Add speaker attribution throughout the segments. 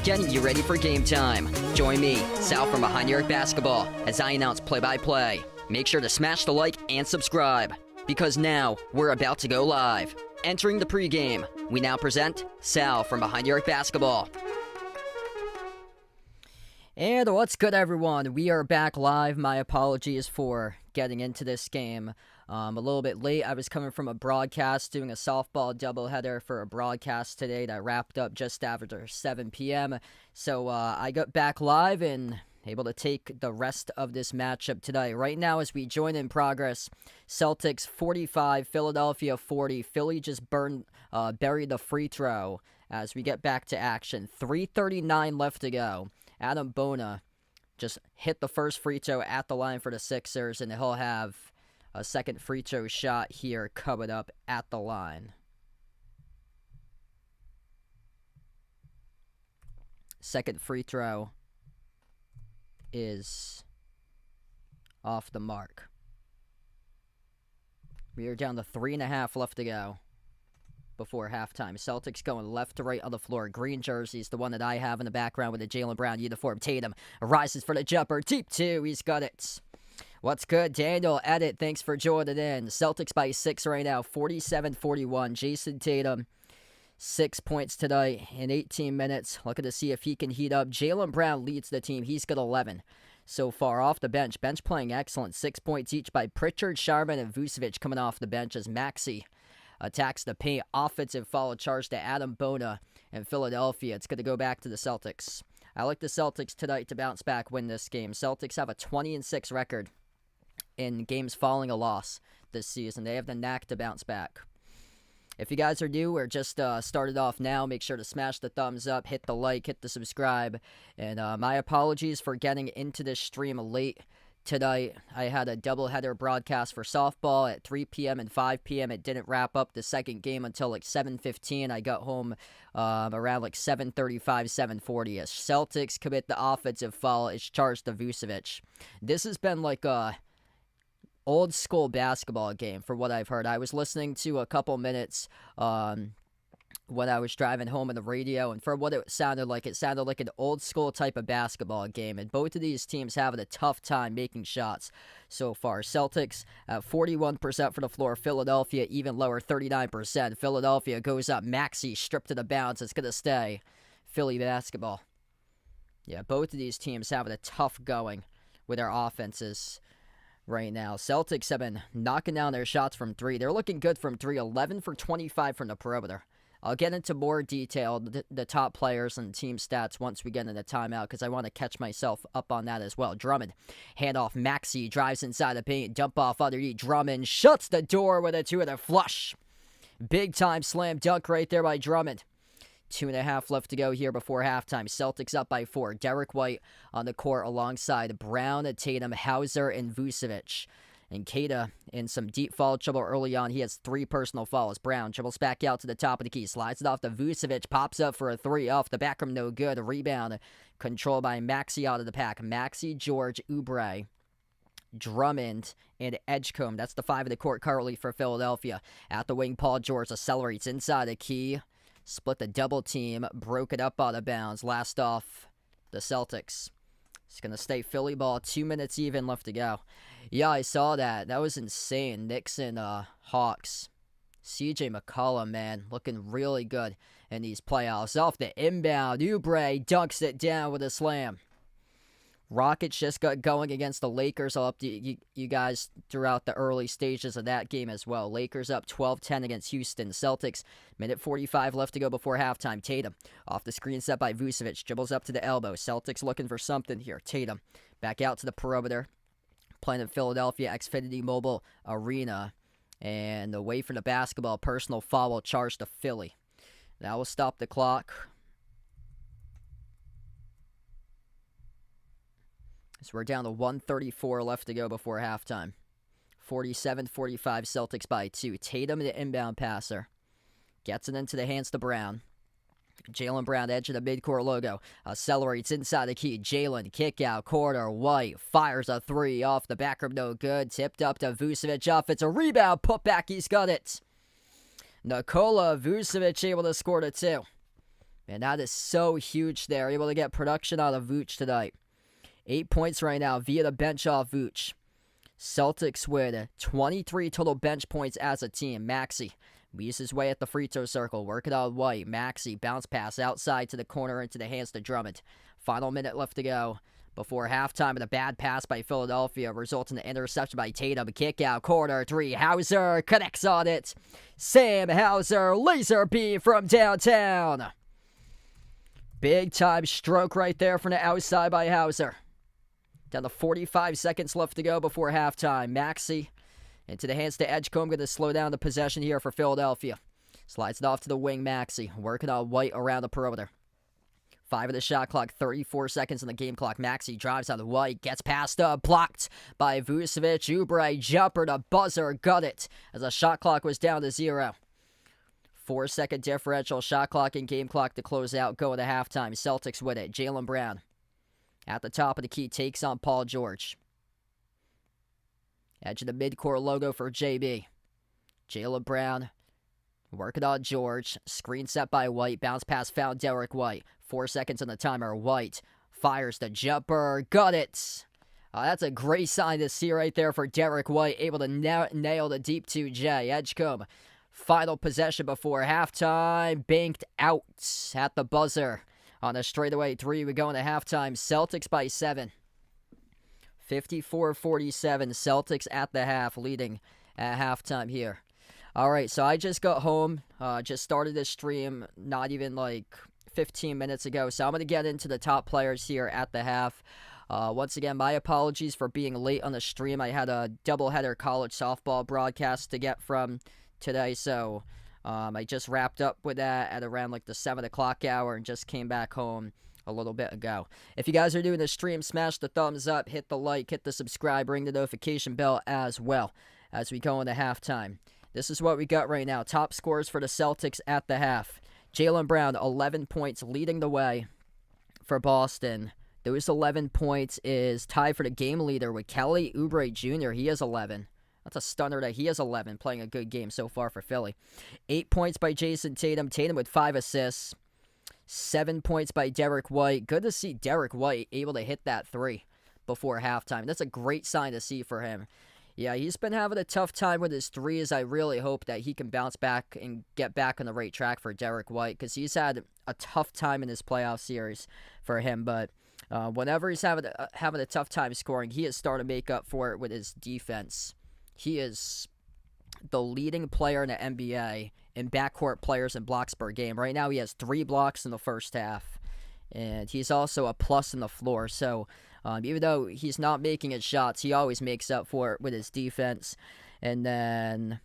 Speaker 1: Getting you ready for game time. Join me, Sal from Behind Your Basketball, as I announce play-by-play. Make sure to smash the like and subscribe, because now we're about to go live. Entering the pregame, we now present Sal from Behind Your Basketball. And what's good, everyone? We are back live. My apologies for getting into this game a little bit late. I was coming from a broadcast, doing a softball doubleheader for a broadcast today that wrapped up just after 7 p.m. So I got back live and able to take the rest of this matchup today. Right now, as we join in progress, Celtics 45, Philadelphia 40. Philly just buried the free throw as we get back to action. 3:39 left to go. Adam Bona just hit the first free throw at the line for the Sixers, and he'll have a second free throw shot here coming up at the line. Second free throw is off the mark. We are down to 3.5 left to go before halftime. Celtics going left to right on the floor. Green jerseys, the one that I have in the background with the Jaylen Brown uniform. Tatum rises for the jumper. Deep two. He's got it. What's good? Daniel, edit. Thanks for joining in. Celtics by 6 right now. 47-41. Jason Tatum, 6 points tonight in 18 minutes. Looking to see if he can heat up. Jaylen Brown leads the team. He's got 11 so far off the bench. Bench playing excellent. 6 points each by Pritchard, Sharman, and Vucevic coming off the bench as Maxey attacks the paint. Offensive foul charge to Adam Bona in Philadelphia. It's going to go back to the Celtics. I like the Celtics tonight to bounce back, win this game. Celtics have a 20-6 record in games following a loss this season. They have the knack to bounce back. If you guys are new or just started off now, make sure to smash the thumbs up, hit the like, hit the subscribe. And my apologies for getting into this stream late tonight. I had a doubleheader broadcast for softball at 3 p.m. and 5 p.m. It didn't wrap up the second game until like 7:15. I got home around like 7:35, 7:40ish. Celtics commit the offensive foul. It's charged to Vucevic. This has been like a old school basketball game for what I've heard. I was listening to a couple minutes when I was driving home on the radio, and for what it sounded like an old school type of basketball game, and both of these teams having a tough time making shots so far. Celtics at 41% for the floor. Philadelphia even lower, 39%. Philadelphia goes up. Maxey stripped to the bounce. It's going to stay Philly basketball. Yeah, both of these teams having a tough going with their offenses right now. Celtics have been knocking down their shots from three. They're looking good from three, 11 for 25 from the perimeter. I'll get into more detail, the top players and team stats once we get into timeout because I want to catch myself up on that as well. Drummond, handoff, Maxey drives inside the paint, dump off underneath. Drummond shuts the door with a two-hitter flush. Big time slam dunk right there by Drummond. 2.5 left to go here before halftime. Celtics up by 4. Derek White on the court alongside Brown, Tatum, Hauser, and Vucevic. And Keita in some deep foul trouble early on. He has 3 personal fouls. Brown dribbles back out to the top of the key. Slides it off to Vucevic. Pops up for a 3 off the back rim. No good. Rebound controlled by Maxey out of the pack. Maxey, George, Oubre, Drummond, and Edgecombe. That's the 5 of the court currently for Philadelphia. At the wing, Paul George accelerates inside the key. Split the double team. Broke it up out of bounds. Last off the Celtics. It's going to stay Philly ball. 2 minutes even left to go. Yeah, I saw that. That was insane. Knicks and Hawks. CJ McCollum, man, looking really good in these playoffs. Off the inbound, Oubre dunks it down with a slam. Rockets just got going against the Lakers. I'll update you guys throughout the early stages of that game as well. Lakers up 12-10 against Houston. Celtics, minute 45 left to go before halftime. Tatum, off the screen set by Vucevic, dribbles up to the elbow. Celtics looking for something here. Tatum, back out to the perimeter. Playing at Philadelphia Xfinity Mobile Arena. And away from the basketball, personal foul charge to Philly. That will stop the clock. So we're down to 1:34 left to go before halftime. 47-45 Celtics by 2. Tatum, the inbound passer. Gets it into the hands to Brown. Jaylen Brown, edge of the midcourt logo. Accelerates inside the key. Jaylen, kick out, corner. White fires a 3 off the back rim, no good. Tipped up to Vucevic off. It's a rebound. Put back, he's got it. Nikola Vucevic able to score the 2. Man, that is so huge there. Able to get production out of Vuce tonight. 8 points right now via the bench off Vuce. Celtics with 23 total bench points as a team. Maxey weaves his way at the free throw circle. Working on White. Maxey bounce pass outside to the corner into the hands to Drummond. Final minute left to go before halftime. And a bad pass by Philadelphia results in an interception by Tatum. Kick out, corner 3. Hauser connects on it. Sam Hauser, laser beam from downtown. Big time stroke right there from the outside by Hauser. Down to 45 seconds left to go before halftime. Maxey into the hands to Edgecombe. Going to slow down the possession here for Philadelphia. Slides it off to the wing, Maxey. Working on White around the perimeter. 5 of the shot clock, 34 seconds on the game clock. Maxey drives on the White. Gets past up. Blocked by Vucevic. Oubre jumper to buzzer. Got it as the shot clock was down to 0. 4-second differential. Shot clock and game clock to close out. Going to halftime. Celtics with it. Jaylen Brown. At the top of the key, takes on Paul George. Edge of the midcourt logo for JB. Jaylen Brown working on George. Screen set by White. Bounce pass found Derek White. 4 seconds on the timer. White fires the jumper. Got it. That's a great sign to see right there for Derek White. Able to nail the deep 2J. Edgecombe. Final possession before halftime. Banked out at the buzzer. On a straightaway 3, we go into halftime. Celtics by 7. 54-47. Celtics at the half, leading at halftime here. All right, so I just got home. Just started this stream not even like 15 minutes ago. So I'm going to get into the top players here at the half. Once again, my apologies for being late on the stream. I had a doubleheader college softball broadcast to get from today, so I just wrapped up with that at around like the 7 o'clock hour and just came back home a little bit ago. If you guys are doing the stream, smash the thumbs up, hit the like, hit the subscribe, ring the notification bell as well as we go into halftime. This is what we got right now. Top scores for the Celtics at the half. Jaylen Brown, 11 points, leading the way for Boston. Those 11 points is tied for the game leader with Kelly Oubre Jr. He has 11. That's a stunner that he has 11, playing a good game so far for Philly. 8 points by Jason Tatum. Tatum with 5 assists. 7 points by Derek White. Good to see Derek White able to hit that 3 before halftime. That's a great sign to see for him. Yeah, he's been having a tough time with his threes. I really hope that he can bounce back and get back on the right track for Derek White because he's had a tough time in this playoff series for him. But Whenever he's having a tough time scoring, he has started to make up for it with his defense. He is the leading player in the NBA in backcourt players and blocks per game. Right now, he has 3 blocks in the first half, and he's also a plus in the floor. So, even though he's not making his shots, he always makes up for it with his defense. And then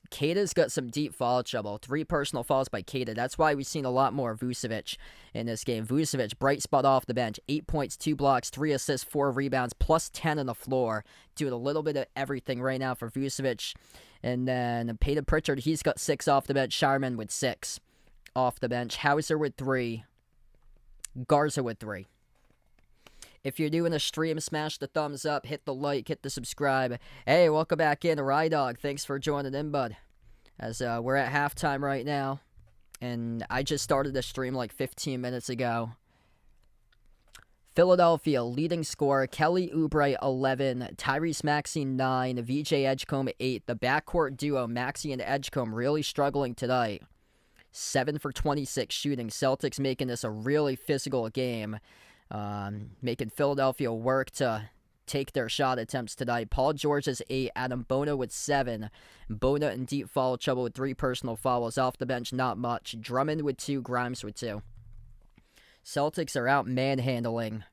Speaker 1: Kata's got some deep foul trouble. 3 personal fouls by Kata. That's why we've seen a lot more Vucevic in this game. Vucevic, bright spot off the bench. 8 points, 2 blocks, 3 assists, 4 rebounds, plus 10 on the floor. Doing a little bit of everything right now for Vucevic. And then Peyton Pritchard, he's got 6 off the bench. Sharman with 6 off the bench. Hauser with 3. Garza with 3. If you're doing a stream, smash the thumbs up, hit the like, hit the subscribe. Hey, welcome back in, Rydog. Thanks for joining in, bud. As we're at halftime right now, and I just started the stream like 15 minutes ago. Philadelphia leading scorer, Kelly Oubre 11, Tyrese Maxey 9, VJ Edgecombe 8. The backcourt duo, Maxey and Edgecombe, really struggling tonight. 7 for 26 shooting. Celtics making this a really physical game. Making Philadelphia work to take their shot attempts tonight. Paul George is 8. Adam Bona with 7. Bona in deep foul trouble with 3 personal fouls. Off the bench, not much. Drummond with 2. Grimes with 2. Celtics are out manhandling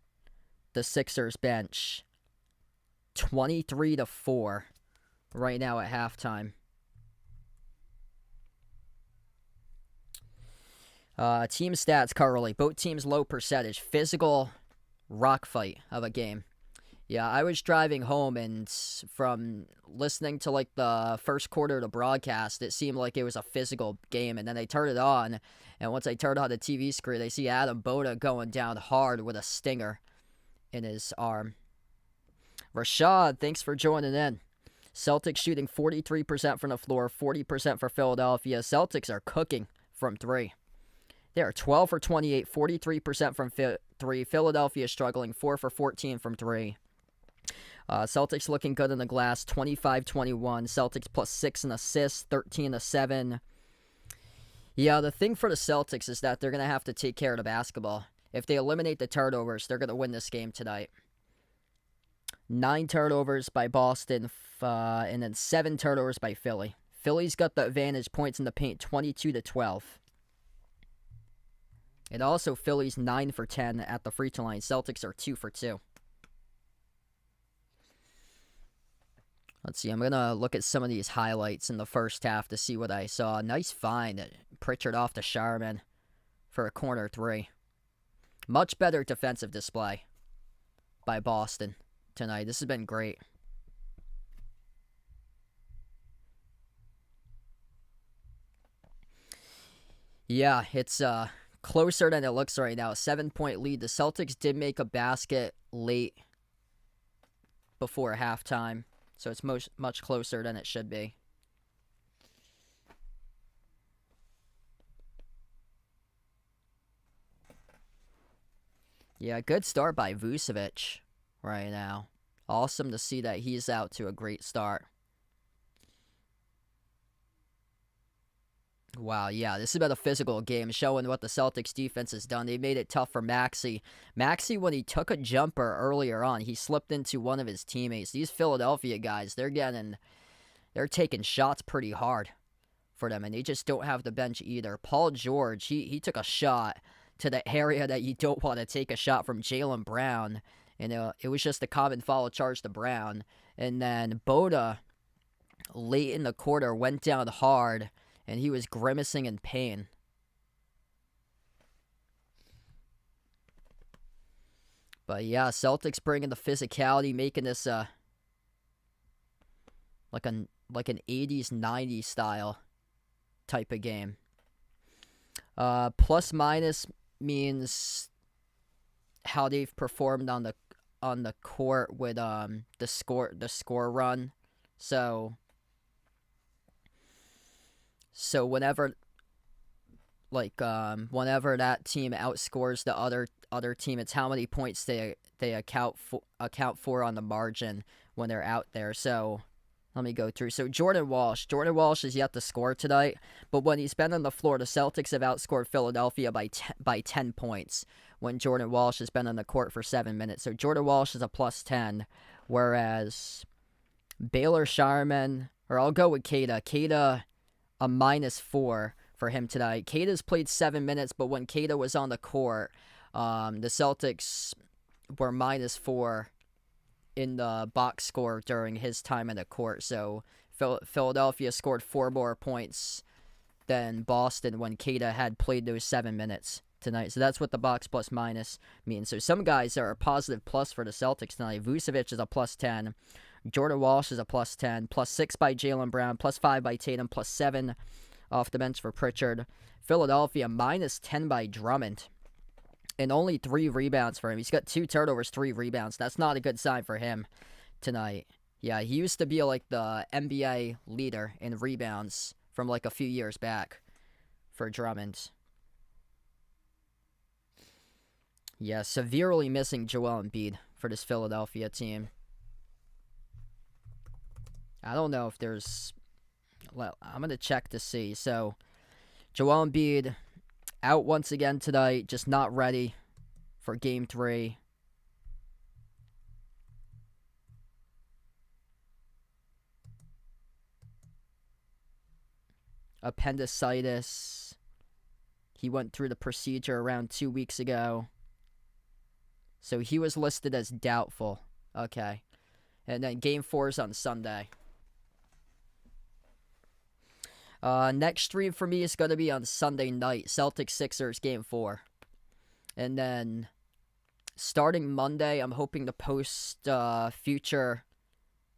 Speaker 1: the Sixers bench. 23-4 right now at halftime. Team stats currently. Both teams low percentage. Physical rock fight of a game. Yeah, I was driving home, and from listening to like the first quarter of the broadcast, it seemed like it was a physical game. And then they turned it on, and once I turned on the TV screen, they see Adam Bona going down hard with a stinger in his arm. Rashad, thanks for joining in. Celtics shooting 43% from the floor, 40% for Philadelphia. Celtics are cooking from 3. They are 12 for 28, 43% from 3. Philadelphia struggling, 4 for 14 from 3. Celtics looking good in the glass, 25-21. Celtics plus 6 in assists, 13-7. Yeah, the thing for the Celtics is that they're going to have to take care of the basketball. If they eliminate the turnovers, they're going to win this game tonight. 9 turnovers by Boston, and then 7 turnovers by Philly. Philly's got the advantage, points in the paint, 22-12. And also, Philly's 9 for 10 at the free throw line. Celtics are 2 for 2. Let's see. I'm going to look at some of these highlights in the first half to see what I saw. Nice find. Pritchard off to Sharman for a corner 3. Much better defensive display by Boston tonight. This has been great. Yeah, it's closer than it looks right now. 7-point lead. The Celtics did make a basket late before halftime, so it's much closer than it should be. Yeah, good start by Vucevic right now. Awesome to see that he's out to a great start. Wow, yeah, this has been a physical game, showing what the Celtics defense has done. They made it tough for Maxey. Maxey, when he took a jumper earlier on, he slipped into one of his teammates. These Philadelphia guys, they're taking shots pretty hard for them, and they just don't have the bench either. Paul George, he took a shot to the area that you don't want to take a shot from Jaylen Brown, and it was just a common foul charge to Brown. And then Boda, late in the quarter, went down hard, and he was grimacing in pain. But yeah, Celtics bringing the physicality, making this like an 80s, 90s style type of game. Plus minus means how they've performed on the court with the score run. So whenever whenever that team outscores the other team, it's how many points they account for on the margin when they're out there. So Let me go through. So Jordan Walsh. Jordan Walsh is yet to score tonight, but when he's been on the floor, the Celtics have outscored Philadelphia by 10 points when Jordan Walsh has been on the court for 7 minutes. So Jordan Walsh is a plus 10, whereas Baylor Sharman, or I'll go with Kada. Kada, a -4 for him tonight. Kada's played 7 minutes, but when Kada was on the court, the Celtics were -4 in the box score during his time in the court. So Philadelphia scored 4 more points than Boston when Kada had played those 7 minutes tonight. So that's what the box plus minus means. So some guys are a positive plus for the Celtics tonight. Vucevic is a plus 10. Jordan Walsh is a plus 10. +6 by Jaylen Brown. +5 by Tatum. +7 off the bench for Pritchard. Philadelphia -10 by Drummond. And only 3 rebounds for him. He's got 2 turnovers, 3 rebounds. That's not a good sign for him tonight. Yeah, he used to be like the NBA leader in rebounds from like a few years back for Drummond. Yeah, severely missing Joel Embiid for this Philadelphia team. I don't know if there's... Well, I'm going to check to see. So, Joel Embiid out once again tonight, just not ready for Game 3. Appendicitis. He went through the procedure around 2 weeks ago. So he was listed as doubtful. Okay. And then Game 4 is on Sunday. Next stream for me is going to be on Sunday night. Celtics Sixers Game 4. And then starting Monday, I'm hoping to post future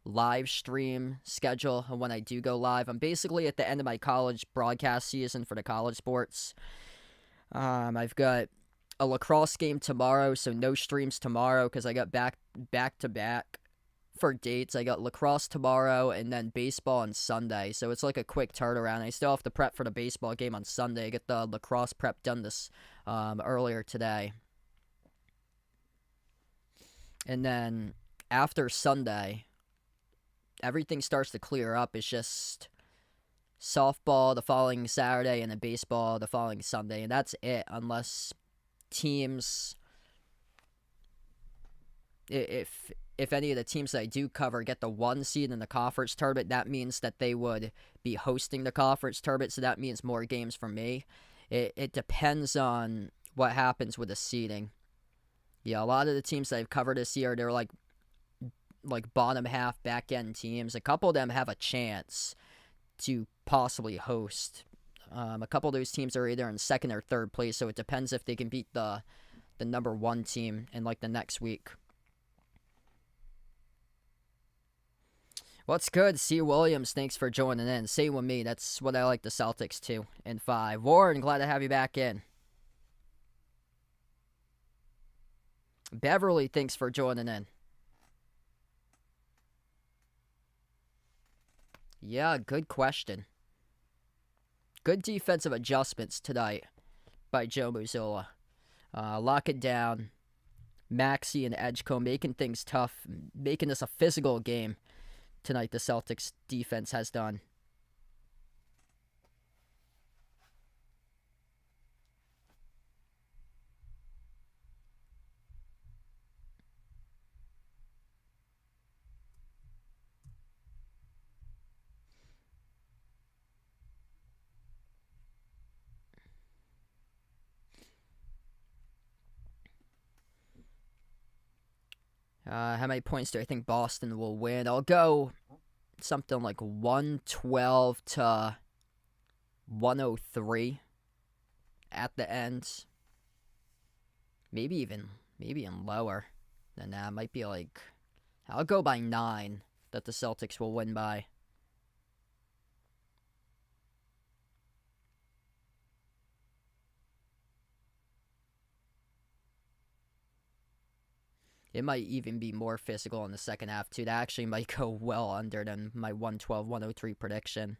Speaker 1: live stream schedule when I do go live. I'm basically at the end of my college broadcast season for the college sports. I've got a lacrosse game tomorrow, so no streams tomorrow because I got back to back for dates. I got lacrosse tomorrow and then baseball on Sunday. So it's like a quick turnaround. I still have to prep for the baseball game on Sunday. I get the lacrosse prep done this earlier today. And then after Sunday, everything starts to clear up. It's just softball the following Saturday and then baseball the following Sunday. And that's it, unless teams... If any of the teams that I do cover get the 1 seed in the conference tournament, that means that they would be hosting the conference tournament, so that means more games for me. It depends on what happens with the seeding. Yeah, a lot of the teams that I've covered this year, they're like bottom half, back end teams. A couple of them have a chance to possibly host. A couple of those teams are either in second or third place, so it depends if they can beat the number 1 team in like the next week. What's good? C. Williams, thanks for joining in. Same with me. That's what I like the Celtics too. In 5. Warren, glad to have you back in. Beverly, thanks for joining in. Yeah, good question. Good defensive adjustments tonight by Joe Mazzulla. Lock it down. Maxey and Edgecombe making things tough, making this a physical game. Tonight, the Celtics defense has done. How many points do I think Boston will win? I'll go something like 112 to 103 at the end. Maybe even lower than that. Might be like, I'll go by 9 that the Celtics will win by. It might even be more physical in the second half, too. That actually might go well under than my 112, 103 prediction.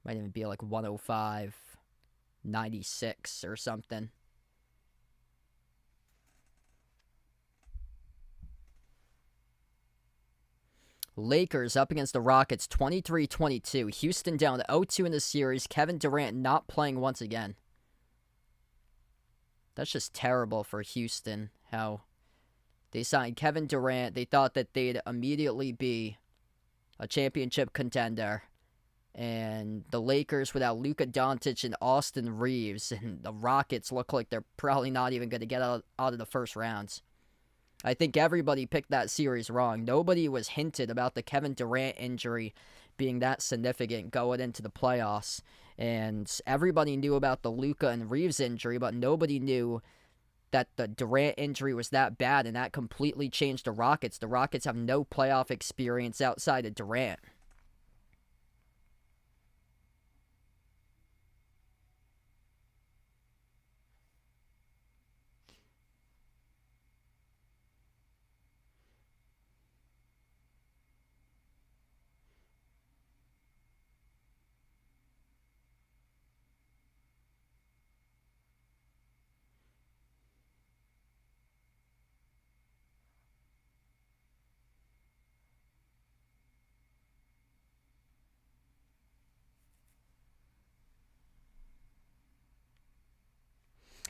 Speaker 1: Might even be like 105, 96 or something. Lakers up against the Rockets 23-22. Houston down 0-2 in the series. Kevin Durant not playing once again. That's just terrible for Houston, how they signed Kevin Durant. They thought that they'd immediately be a championship contender. And the Lakers without Luka Doncic and Austin Reeves. And the Rockets look like they're probably not even going to get out of the first rounds. I think everybody picked that series wrong. Nobody was hinted about the Kevin Durant injury being that significant going into the playoffs. And everybody knew about the Luka and Reeves injury, but nobody knew that the Durant injury was that bad, and that completely changed the Rockets. The Rockets have no playoff experience outside of Durant.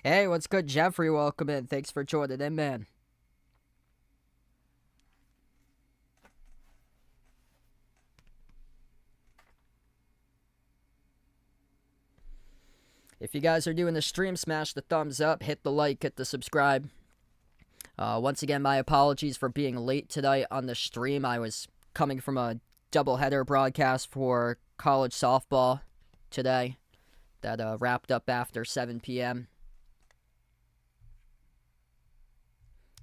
Speaker 1: Hey, what's good, Jeffrey? Welcome in. Thanks for joining in, man. If you guys are doing the stream, smash the thumbs up, hit the like, hit the subscribe. Once again, my apologies for being late tonight on the stream. I was coming from a doubleheader broadcast for college softball today that wrapped up after 7 p.m.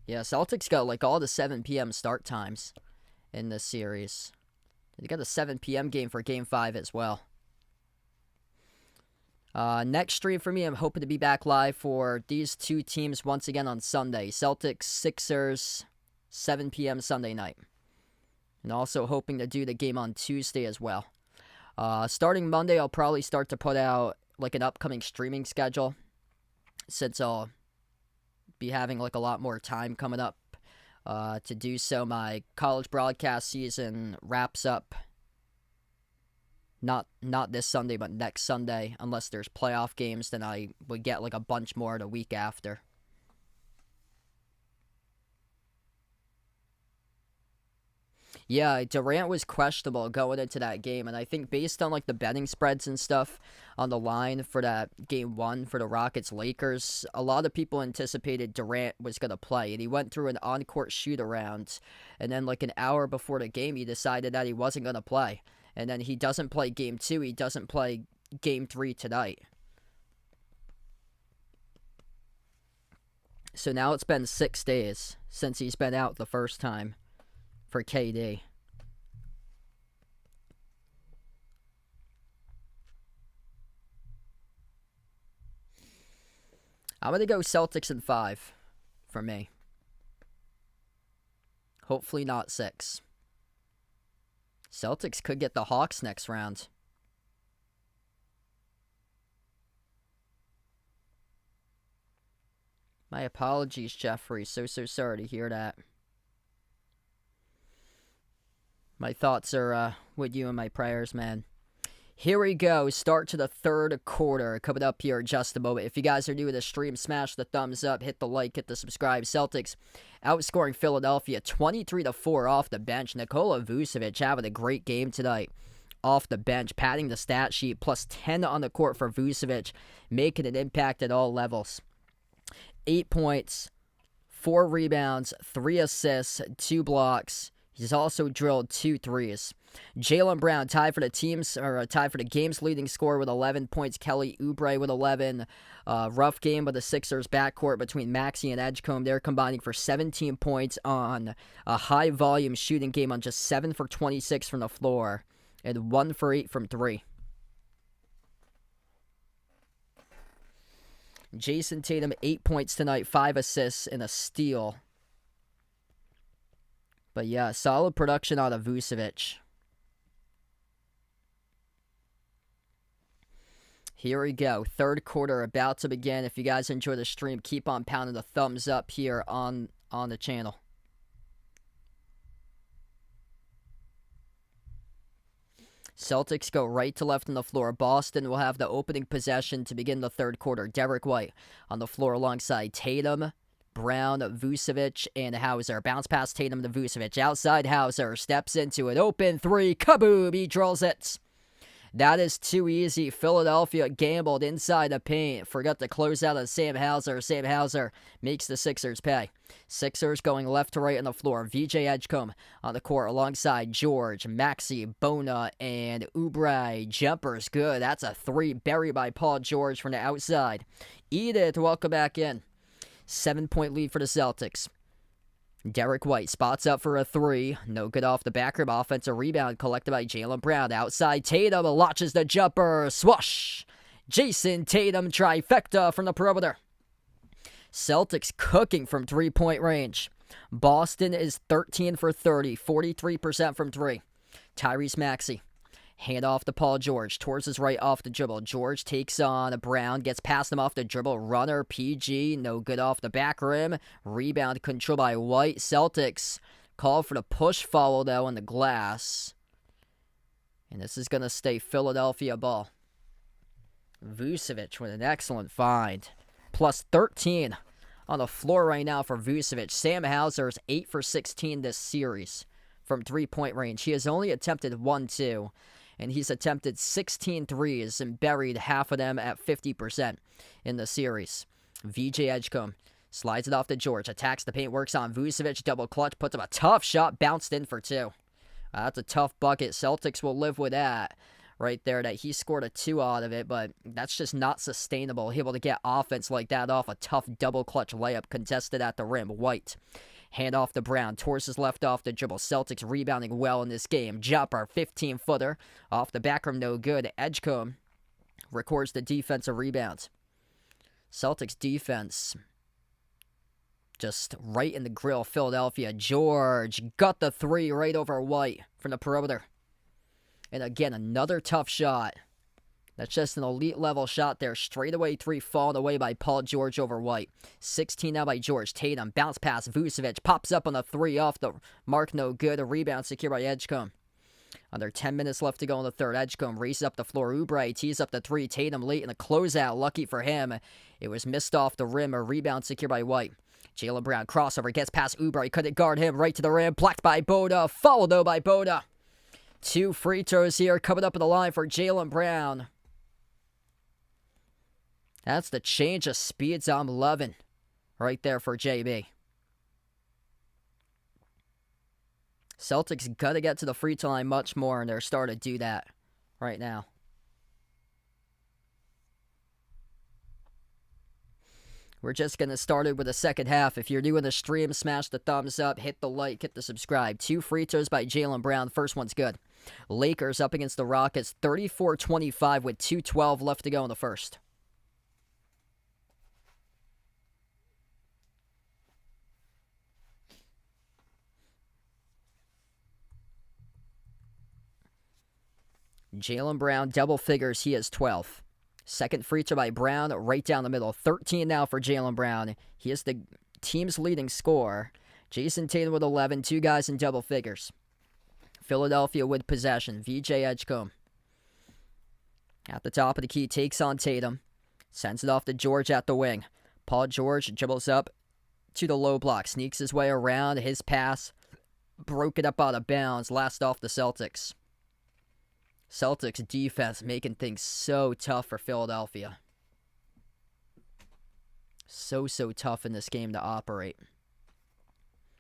Speaker 1: Yeah, Celtics got like all the 7 p.m. start times in this series. They got a 7 p.m. game for Game 5 as well. Next stream for me, I'm hoping to be back live for these two teams once again on Sunday. Celtics, Sixers, 7 p.m. Sunday night. And also hoping to do the game on Tuesday as well. Starting Monday, I'll probably start to put out like an upcoming streaming schedule, since I'll be having like a lot more time coming up to do so. My college broadcast season wraps up not this Sunday, but next Sunday. Unless there's playoff games, then I would get like a bunch more the week after. Yeah, Durant was questionable going into that game, and I think based on like the betting spreads and stuff on the line for that game 1 for the Rockets-Lakers, a lot of people anticipated Durant was going to play, and he went through an on-court shoot-around, and then like an hour before the game, he decided that he wasn't going to play, and then he doesn't play game 2, he doesn't play game 3 tonight. So now it's been 6 days since he's been out the first time for KD. I'm going to go Celtics in 5 for me. Hopefully not 6. Celtics could get the Hawks next round. My apologies, Jeffrey. So sorry to hear that. My thoughts are with you and my prayers, man. Here we go. Start to the third quarter. Coming up here in just a moment. If you guys are new to the stream, smash the thumbs up, hit the like, hit the subscribe. Celtics outscoring Philadelphia 23-4 off the bench. Nikola Vucevic having a great game tonight off the bench, padding the stat sheet, plus 10 on the court for Vucevic, making an impact at all levels. 8 points, 4 rebounds, 3 assists, 2 blocks. He's also drilled 2 threes. Jaylen Brown tied for the game's leading scorer with 11 points. Kelly Oubre with 11. Rough game with the Sixers backcourt between Maxey and Edgecombe. They're combining for 17 points on a high volume shooting game on just 7 for 26 from the floor and 1 for 8 from 3. Jason Tatum 8 points tonight, 5 assists and a steal. But yeah, solid production out of Vucevic. Here we go. Third quarter about to begin. If you guys enjoy the stream, keep on pounding the thumbs up here on the channel. Celtics go right to left on the floor. Boston will have the opening possession to begin the third quarter. Derek White on the floor alongside Tatum, Brown, Vucevic, and Hauser. Bounce past Tatum to Vucevic. Outside Hauser. Steps into it. Open three. Kaboom! He drills it. That is too easy. Philadelphia gambled inside the paint. Forgot to close out on Sam Hauser. Sam Hauser makes the Sixers pay. Sixers going left to right on the floor. VJ Edgecombe on the court alongside George, Maxey, Bona, and Oubre. Jumper's good. That's a three buried by Paul George from the outside. Eat it. Welcome back in. 7-point lead for the Celtics. Derek White spots up for a three. No good off the back rim. Offensive rebound collected by Jaylen Brown. Outside Tatum launches the jumper. Swoosh! Jason Tatum trifecta from the perimeter. Celtics cooking from three-point range. Boston is 13 for 30. 43% from three. Tyrese Maxey. Hand off to Paul George. Towards his right off the dribble. George takes on Brown. Gets past him off the dribble. Runner, PG. No good off the back rim. Rebound control by White. Celtics call for the push foul, though, on the glass. And this is going to stay Philadelphia ball. Vucevic with an excellent find. Plus 13 on the floor right now for Vucevic. Sam Hauser is 8 for 16 this series from three-point range. He has only attempted 1-2. And he's attempted 16 threes and buried half of them at 50% in the series. VJ Edgecombe slides it off to George. Attacks the paint, works on Vucevic. Double clutch, puts up a tough shot, bounced in for two. That's a tough bucket. Celtics will live with that right there, that he scored a two out of it, but that's just not sustainable. Able to get offense like that off a tough double clutch layup contested at the rim. White. Hand off to Brown. Towards his left off the dribble. Celtics rebounding well in this game. Jumper, 15-footer. Off the back rim, no good. Edgecombe records the defensive rebound. Celtics defense just right in the grill. Philadelphia. George got the three right over White from the perimeter. And again, another tough shot. That's just an elite level shot there. Straightaway three falling away by Paul George over White. 16 now by George. Tatum bounce pass. Vucevic pops up on the three off the mark. No good. A rebound secured by Edgecombe. Under 10 minutes left to go in the third. Edgecombe races up the floor. Oubre tees up the three. Tatum late in the closeout. Lucky for him, it was missed off the rim. A rebound secured by White. Jaylen Brown crossover. Gets past Oubre. Couldn't guard him. Right to the rim. Blocked by Boda. Followed though by Boda. 2 free throws here coming up in the line for Jaylen Brown. That's the change of speeds I'm loving right there for JB. Celtics got to get to the free throw line much more, and they're starting to do that right now. We're just going to start it with the second half. If you're new in the stream, smash the thumbs up, hit the like, hit the subscribe. 2 free throws by Jaylen Brown. First one's good. Lakers up against the Rockets, 34-25 with 2:12 left to go in the first. Jaylen Brown, double figures, he has 12. Second free throw by Brown, right down the middle. 13 now for Jaylen Brown. He is the team's leading scorer. Jason Tatum with 11, 2 guys in double figures. Philadelphia with possession. VJ Edgecombe. At the top of the key, takes on Tatum. Sends it off to George at the wing. Paul George dribbles up to the low block. Sneaks his way around. His pass broke it up out of bounds. Last off the Celtics. Celtics defense making things so tough for Philadelphia. So tough in this game to operate.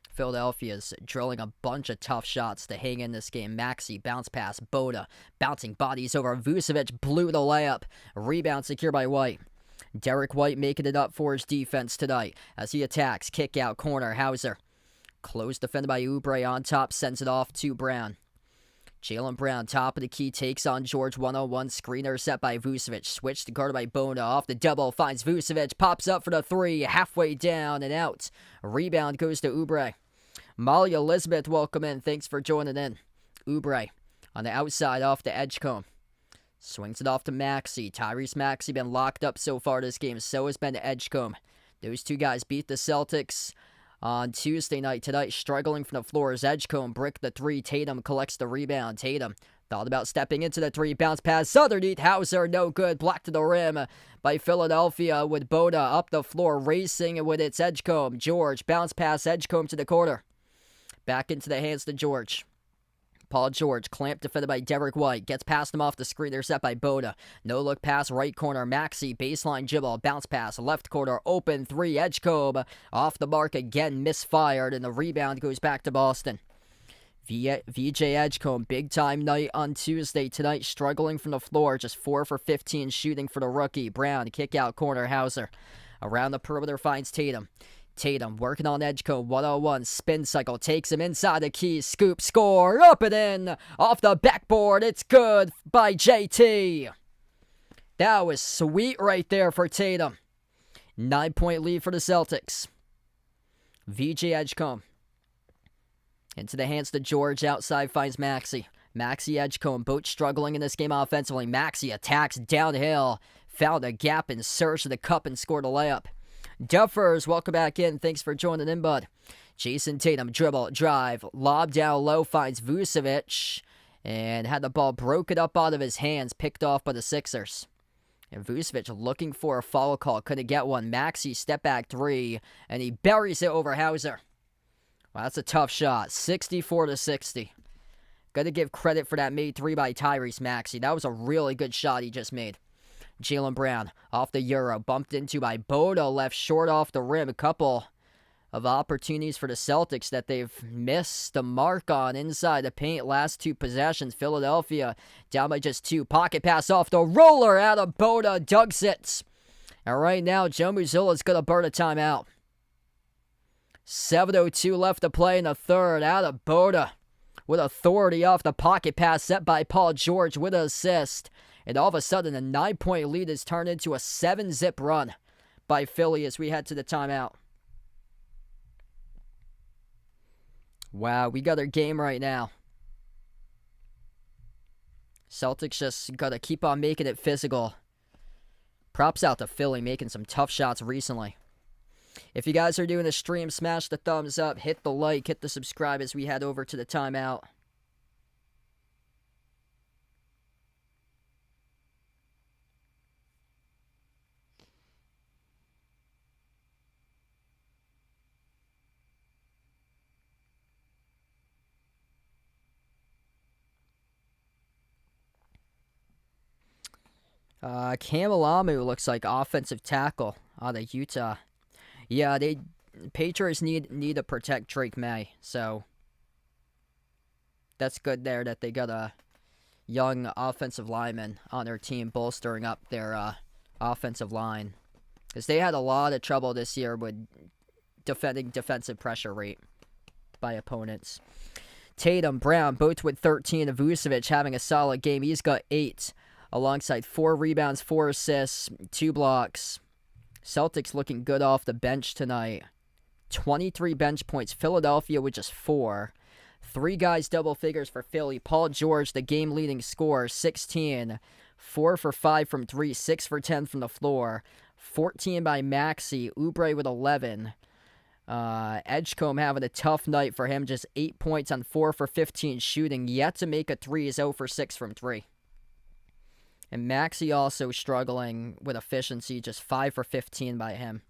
Speaker 1: Philadelphia's drilling a bunch of tough shots to hang in this game. Maxey, bounce pass, Boda, bouncing bodies over Vucevic, blew the layup. Rebound secured by White. Derek White making it up for his defense tonight as he attacks. Kick out corner, Hauser. Close defended by Oubre on top, sends it off to Brown. Jaylen Brown, top of the key, takes on George, 1-on-1 screener set by Vucevic. Switched guarded by Bona, off the double, finds Vucevic, pops up for the three, halfway down and out. Rebound goes to Oubre. Molly Elizabeth, welcome in, thanks for joining in. Oubre on the outside, off to Edgecombe. Swings it off to Maxey. Tyrese Maxey been locked up so far this game, so has been Edgecombe. Those two guys beat the Celtics on Tuesday night. Tonight, struggling from the floor as Edgecombe bricked the three. Tatum collects the rebound. Tatum Thought about stepping into the three. Bounce pass. Underneath Hauser. No good. Blocked to the rim by Philadelphia with Boda up the floor. Racing with its Edgecombe. George. Bounce pass. Edgecombe to the corner. Back into the hands to George. Paul George, clamp defended by Derek White. Gets past him off the screen. They're set by Boda. No look pass, right corner. Maxey, baseline dribble. Bounce pass, left corner. Open three. Edgecombe off the mark again. Misfired. And the rebound goes back to Boston. VJ Edgecombe, big time night on Tuesday. Tonight, struggling from the floor. Just 4 for 15 shooting for the rookie. Brown, kick out corner. Hauser. Around the perimeter finds Tatum. Tatum working on Edgecombe, 1-on-1, spin cycle, takes him inside the key, scoop, score, up and in, off the backboard, it's good by JT. That was sweet right there for Tatum. 9-point lead for the Celtics. VJ Edgecombe. Into the hands to George, outside finds Maxey. Maxey Edgecombe, both struggling in this game offensively. Maxey attacks downhill, found a gap and surged to the cup and scored a layup. Duffers, welcome back in. Thanks for joining in, bud. Jason Tatum, dribble, drive, lob down low, finds Vucevic, and had the ball broken up out of his hands, picked off by the Sixers. And Vucevic looking for a foul call, couldn't get one. Maxey, step back three, and he buries it over Hauser. Wow, that's a tough shot. 64-60. Gotta give credit for that made three by Tyrese Maxey. That was a really good shot he just made. Jaylen Brown off the Euro, bumped into by Boda, left short off the rim. A couple of opportunities for the Celtics that they've missed the mark on inside the paint. Last two possessions, Philadelphia down by just 2. Pocket pass off the roller out of Boda, dugs it. And right now, Joe Mazzulla's going to burn a timeout. 7:02 left to play in the third. Out of Boda with authority off the pocket pass set by Paul George with an assist. And all of a sudden, a 9-point lead is turned into a 7-zip run by Philly as we head to the timeout. Wow, we got our game right now. Celtics just got to keep on making it physical. Props out to Philly, making some tough shots recently. If you guys are doing the stream, smash the thumbs up, hit the like, hit the subscribe as we head over to the timeout. Kamalamu looks like offensive tackle out of Utah. Yeah, Patriots need to protect Drake May, so that's good there that they got a young offensive lineman on their team bolstering up their offensive line. Because they had a lot of trouble this year with defending defensive pressure rate by opponents. Tatum, Brown, both with 13. Vucevic having a solid game. He's got 8. Alongside 4 rebounds, 4 assists, 2 blocks. Celtics looking good off the bench tonight. 23 bench points. Philadelphia with just 4. 3 guys double figures for Philly. Paul George, the game-leading scorer, 16. 4 for 5 from 3. 6 for 10 from the floor. 14 by Maxey. Oubre with 11. Edgecombe having a tough night for him. Just 8 points on 4 for 15 shooting. Yet to make a 3. Is 0 for 6 from 3. And Maxey also struggling with efficiency, just 5 for 15 by him.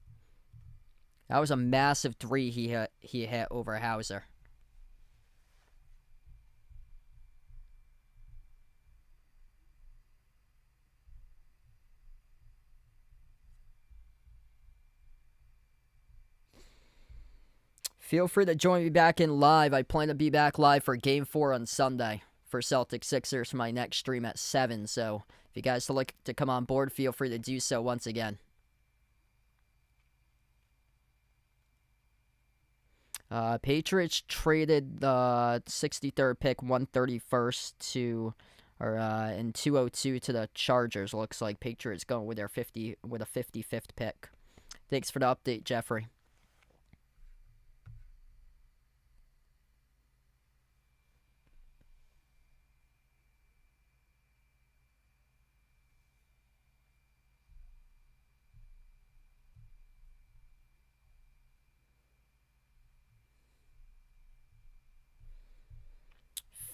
Speaker 1: That was a massive 3 he hit over Hauser. Feel free to join me back in live. I plan to be back live for Game 4 on Sunday for Celtics Sixers for my next stream at 7, so if you guys would like to come on board, feel free to do so once again. Patriots traded the 63rd pick, 131st to, in 202 to the Chargers. Looks like Patriots going with a 55th pick. Thanks for the update, Jeffrey.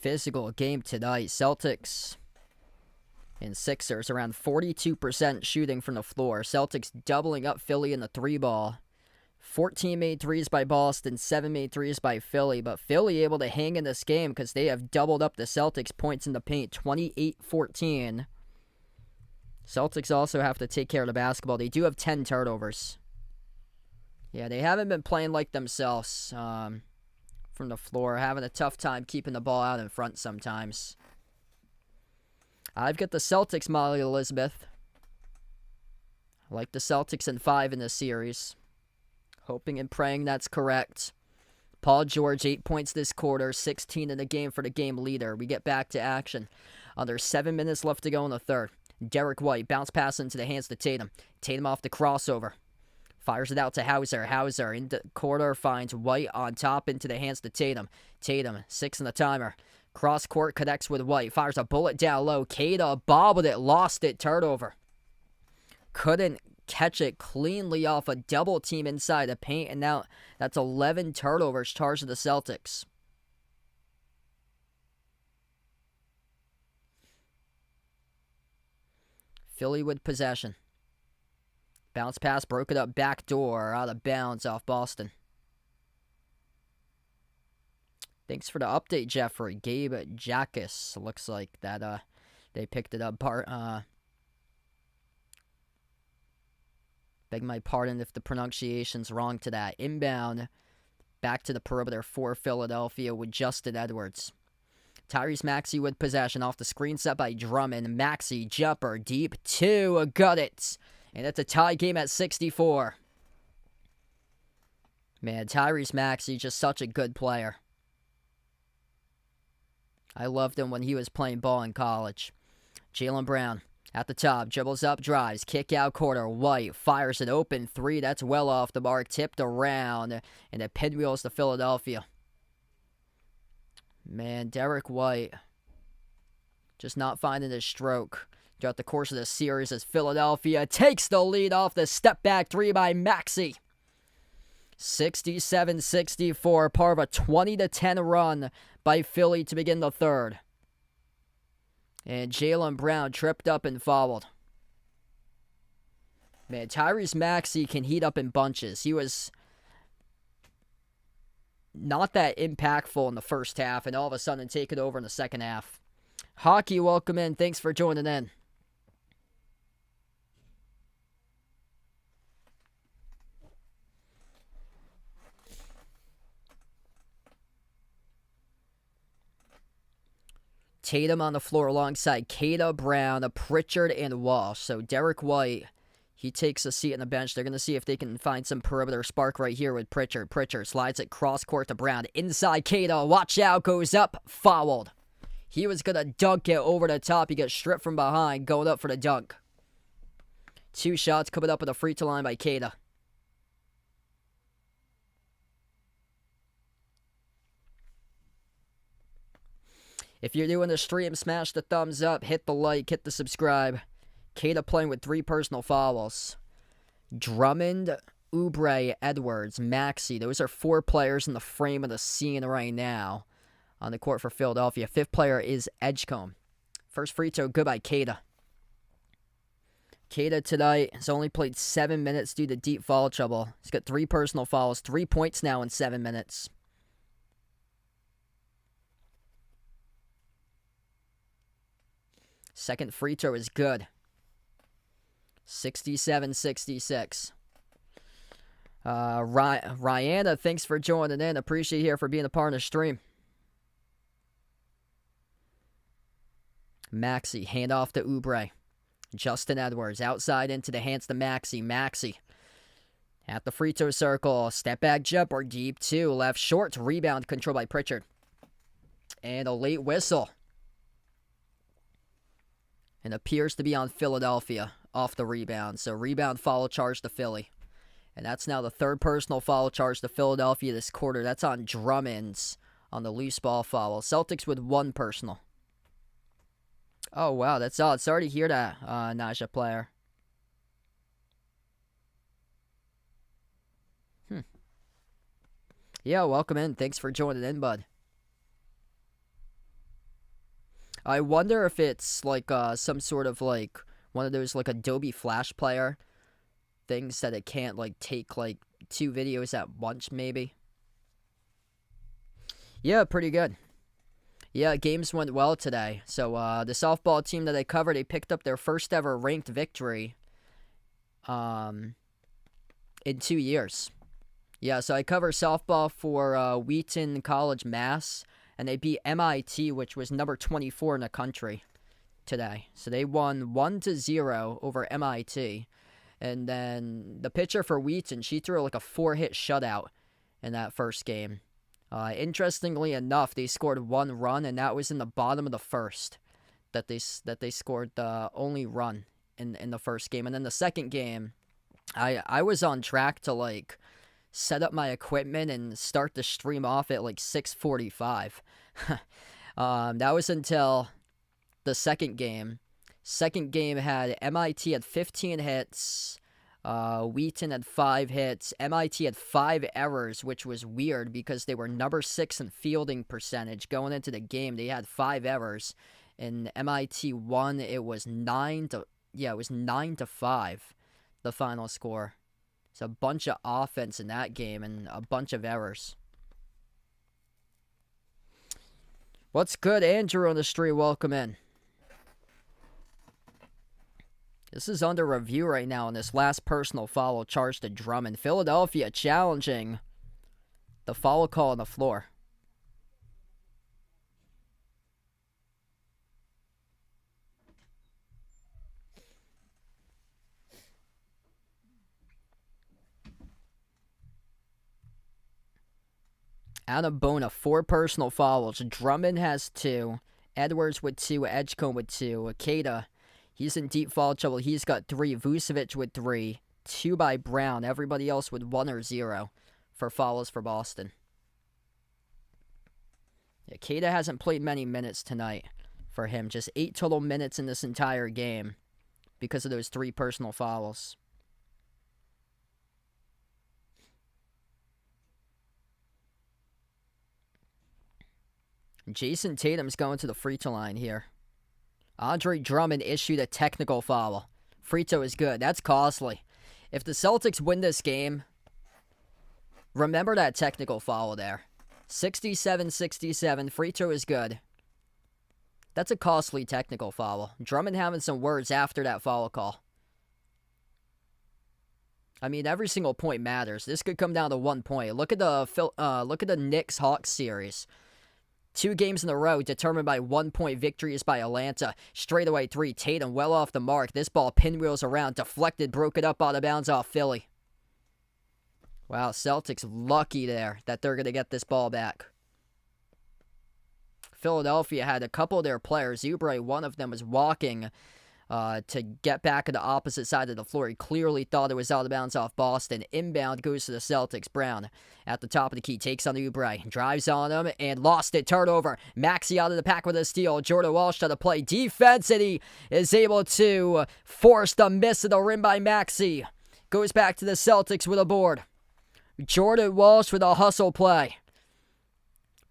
Speaker 1: Physical game tonight. Celtics and Sixers around 42% shooting from the floor. Celtics doubling up Philly in the 3-ball. 14 made threes by Boston, 7 made threes by Philly. But Philly able to hang in this game because they have doubled up the Celtics points in the paint, 28-14. Celtics also have to take care of the basketball. They do have 10 turnovers. Yeah, they haven't been playing like themselves from the floor. Having a tough time keeping the ball out in front sometimes. I've got the Celtics, Molly Elizabeth. I like the Celtics in 5 in this series. Hoping and praying that's correct. Paul George, 8 points this quarter, 16 in the game for the game leader. We get back to action. Under 7 minutes left to go in the third. Derek White, bounce pass into the hands to Tatum. Tatum off the crossover. Fires it out to Hauser. Hauser in the corner finds White on top into the hands to Tatum. Tatum, 6 in the timer. Cross court connects with White. Fires a bullet down low. Queta bobbled it, lost it, turnover. Couldn't catch it cleanly off a double team inside the paint, and now that's 11 turnovers charged to the Celtics. Philly with possession. Bounce pass, broke it up, back door, out of bounds off Boston. Thanks for the update, Jeffrey. Gabe Jackus, looks like that they picked it up. Beg my pardon if the pronunciation's wrong to that. Inbound, back to the perimeter for Philadelphia with Justin Edwards. Tyrese Maxey with possession off the screen set by Drummond. Maxey, jumper, deep, 2, got it. And it's a tie game at 64. Man, Tyrese Maxey, just such a good player. I loved him when he was playing ball in college. Jaylen Brown at the top, dribbles up, drives, kick out corner. White fires an open 3. That's well off the mark, tipped around, and it pinwheels to Philadelphia. Man, Derek White just not finding his stroke throughout the course of the series as Philadelphia takes the lead off the step-back 3 by Maxey. 67-64, part of a 20-10 run by Philly to begin the third. And Jaylen Brown tripped up and fouled. Man, Tyrese Maxey can heat up in bunches. He was not that impactful in the first half, and all of a sudden take it over in the second half. Hockey, welcome in. Thanks for joining in. Tatum on the floor alongside Queta, Brown, Pritchard, and Walsh. So Derek White, he takes a seat on the bench. They're going to see if they can find some perimeter spark right here with Pritchard. Pritchard slides it cross court to Brown. Inside Queta, watch out, goes up, fouled. He was going to dunk it over the top. He got stripped from behind, going up for the dunk. 2 shots coming up at the free throw line by Queta. If you're doing the stream, smash the thumbs up, hit the like, hit the subscribe. Queta playing with 3 personal fouls. Drummond, Oubre, Edwards, Maxey. Those are 4 players in the frame of the scene right now on the court for Philadelphia. 5th player is Edgecombe. First free throw, good by Queta. Queta tonight has only played 7 minutes due to deep foul trouble. He's got 3 personal fouls, 3 points now in 7 minutes. Second free throw is good. 67-66. Rihanna, thanks for joining in. Appreciate you here for being a part of the stream. Maxey, hand off to Oubre. Justin Edwards, outside into the hands to Maxey. Maxey at the free throw circle. Step back jumper, deep 2. Left short, rebound controlled by Pritchard. And a late whistle. And appears to be on Philadelphia off the rebound. So rebound foul charge to Philly. And that's now the 3rd personal foul charge to Philadelphia this quarter. That's on Drummond's on the loose ball foul. Celtics with 1 personal. Oh, wow. That's odd. Sorry to hear that, Naja player. Yeah, welcome in. Thanks for joining in, bud. I wonder if it's like some sort of like one of those like Adobe Flash Player things that it can't like take like 2 videos at once, maybe. Yeah, pretty good. Yeah, games went well today. So the softball team that I covered, they picked up their first ever ranked victory in 2 years. Yeah, so I cover softball for Wheaton College, Mass, and they beat MIT, which was number 24 in the country today. So they won 1-0 over MIT. And then the pitcher for Wheaton, she threw like a 4-hit shutout in that first game. Interestingly enough, they scored 1 run, and that was in the bottom of the first that they scored the only run in the first game. And then the second game, I was on track to like set up my equipment and start the stream off at like 6:45. That was until the second game. Second game had MIT had 15 hits. Wheaton had 5 hits. MIT had 5 errors, which was weird because they were number 6 in fielding percentage. Going into the game, they had 5 errors. And MIT won. It was 9-5, the final score. It's a bunch of offense in that game and a bunch of errors. What's good, Andrew on the street? Welcome in. This is under review right now on this last personal foul charged to Drummond. Philadelphia challenging the foul call on the floor. Anabona, 4 personal fouls. Drummond has 2. Edwards with 2. Edgecombe with 2. Akeda, he's in deep foul trouble. He's got 3. Vucevic with 3. 2 by Brown. Everybody else with 1 or 0 for fouls for Boston. Akeda hasn't played many minutes tonight for him. Just 8 total minutes in this entire game because of those 3 personal fouls. Jason Tatum's going to the free throw line here. Andre Drummond issued a technical foul. Free throw is good. That's costly. If the Celtics win this game, remember that technical foul there. 67-67. Free throw is good. That's a costly technical foul. Drummond having some words after that foul call. I mean, every single point matters. This could come down to 1 point. Look at the Knicks-Hawks series. 2 games in a row determined by 1-point victories by Atlanta. Straightaway 3. Tatum well off the mark. This ball pinwheels around. Deflected. Broke it up out of bounds off Philly. Wow, Celtics lucky there that they're going to get this ball back. Philadelphia had a couple of their players. Oubre, one of them was walking to get back on the opposite side of the floor. He clearly thought it was out of bounds off Boston. Inbound goes to the Celtics. Brown at the top of the key. Takes on Oubre. Drives on him and lost it. Turnover. Maxey out of the pack with a steal. Jordan Walsh to the play. Defense, and he is able to force the miss of the rim by Maxey. Goes back to the Celtics with a board. Jordan Walsh with a hustle play.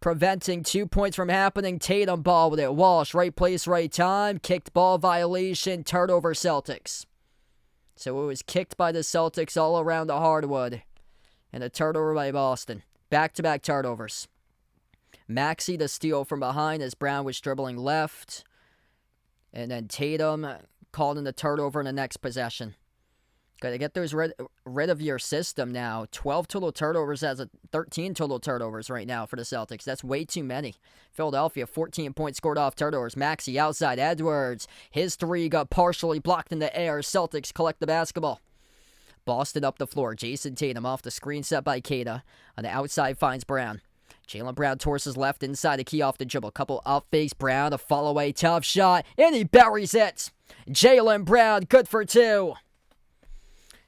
Speaker 1: Preventing 2 points from happening. Tatum ball with it. Walsh, right place, right time. Kicked ball violation. Turnover Celtics. So it was kicked by the Celtics all around the hardwood. And a turnover by Boston. Back-to-back turnovers. Maxey the steal from behind as Brown was dribbling left. And then Tatum called in the turnover in the next possession. Got to get those rid of your system now. 12 total turnovers as a 13 total turnovers right now for the Celtics. That's way too many. Philadelphia, 14 points scored off turnovers. Maxey outside. Edwards. His 3 got partially blocked in the air. Celtics collect the basketball. Boston up the floor. Jason Tatum off the screen set by Akeda. On the outside finds Brown. Jaylen Brown towards his left inside the key off the dribble. Couple up face. Brown, a fall away. Tough shot. And he buries it. Jaylen Brown, good for 2.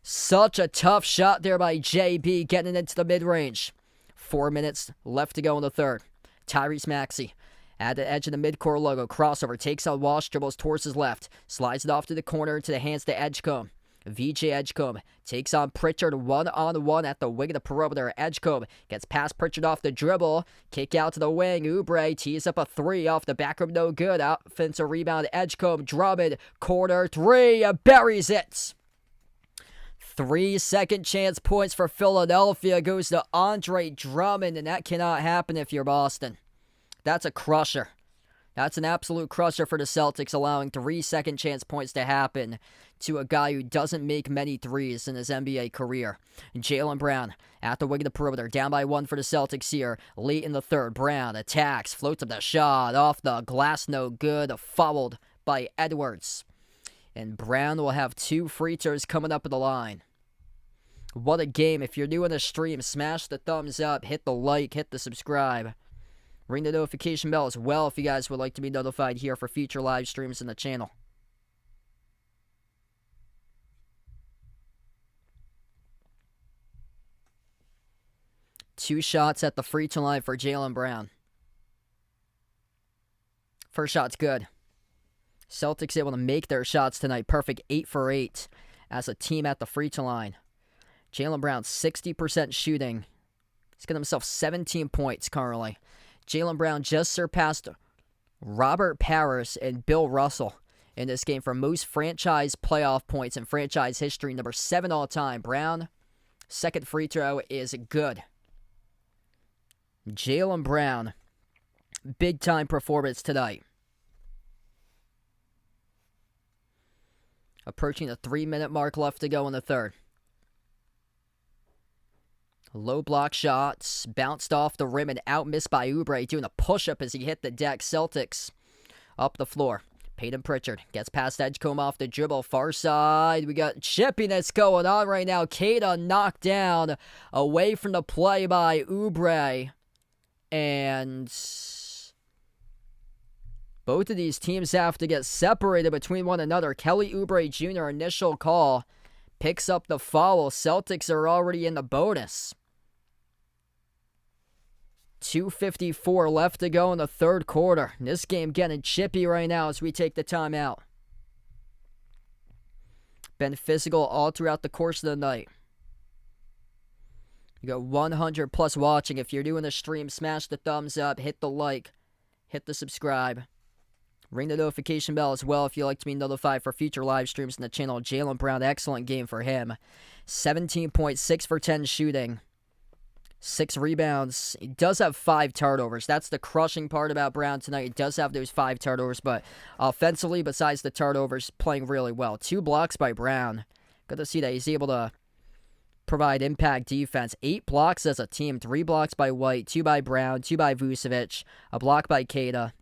Speaker 1: Such a tough shot there by JB, getting into the mid-range. 4 minutes left to go in the third. Tyrese Maxey at the edge of the mid-court logo. Crossover, takes on Walsh, dribbles towards his left. Slides it off to the corner, to the hands to Edgecombe. VJ Edgecombe takes on Pritchard one-on-one at the wing of the perimeter. Edgecombe gets past Pritchard off the dribble. Kick out to the wing. Oubre tees up a three off the back rim. No good. Offensive rebound. Edgecombe. Drummond. Corner three. Buries it. 3 second chance points for Philadelphia goes to Andre Drummond, and that cannot happen if you're Boston. That's a crusher. That's an absolute crusher for the Celtics, allowing 3 second chance points to happen to a guy who doesn't make many threes in his NBA career. Jaylen Brown at the wing of the perimeter, down by 1 for the Celtics here. Late in the third, Brown attacks, floats up the shot, off the glass, no good, fouled by Edwards. And Brown will have 2 free throws coming up at the line. What a game. If you're new in the stream, smash the thumbs up, hit the like, hit the subscribe. Ring the notification bell as well if you guys would like to be notified here for future live streams in the channel. Two shots at the free throw line for Jaylen Brown. First shot's good. Celtics able to make their shots tonight. Perfect 8 for 8 as a team at the free throw line. Jaylen Brown, 60% shooting. He's got himself 17 points currently. Jaylen Brown just surpassed Robert Parrish and Bill Russell in this game for most franchise playoff points in franchise history, number 7 all time. Brown, second free throw is good. Jaylen Brown, big time performance tonight. Approaching the 3-minute mark left to go in the third. Low block shots, bounced off the rim and out, missed by Oubre, doing a push-up as he hit the deck. Celtics up the floor. Peyton Pritchard gets past Edgecombe off the dribble, far side. We got chippiness going on right now. Keita knocked down away from the play by Oubre. And both of these teams have to get separated between one another. Kelly Oubre Jr., initial call, picks up the foul. Celtics are already in the bonus. 2:54 left to go in the third quarter. This game getting chippy right now as we take the timeout. Been physical all throughout the course of the night. You got 100 plus watching. If you're doing the stream, smash the thumbs up, hit the like, hit the subscribe. Ring the notification bell as well if you'd like to be notified for future live streams in the channel. Jaylen Brown, excellent game for him. 17.6 for 10 shooting. 6 rebounds. He does have 5 turnovers. That's the crushing part about Brown tonight. He does have those 5 turnovers, but offensively, besides the turnovers, playing really well. 2 blocks by Brown. Good to see that he's able to provide impact defense. 8 blocks as a team. 3 blocks by White, 2 by Brown, 2 by Vucevic, a block by Keita.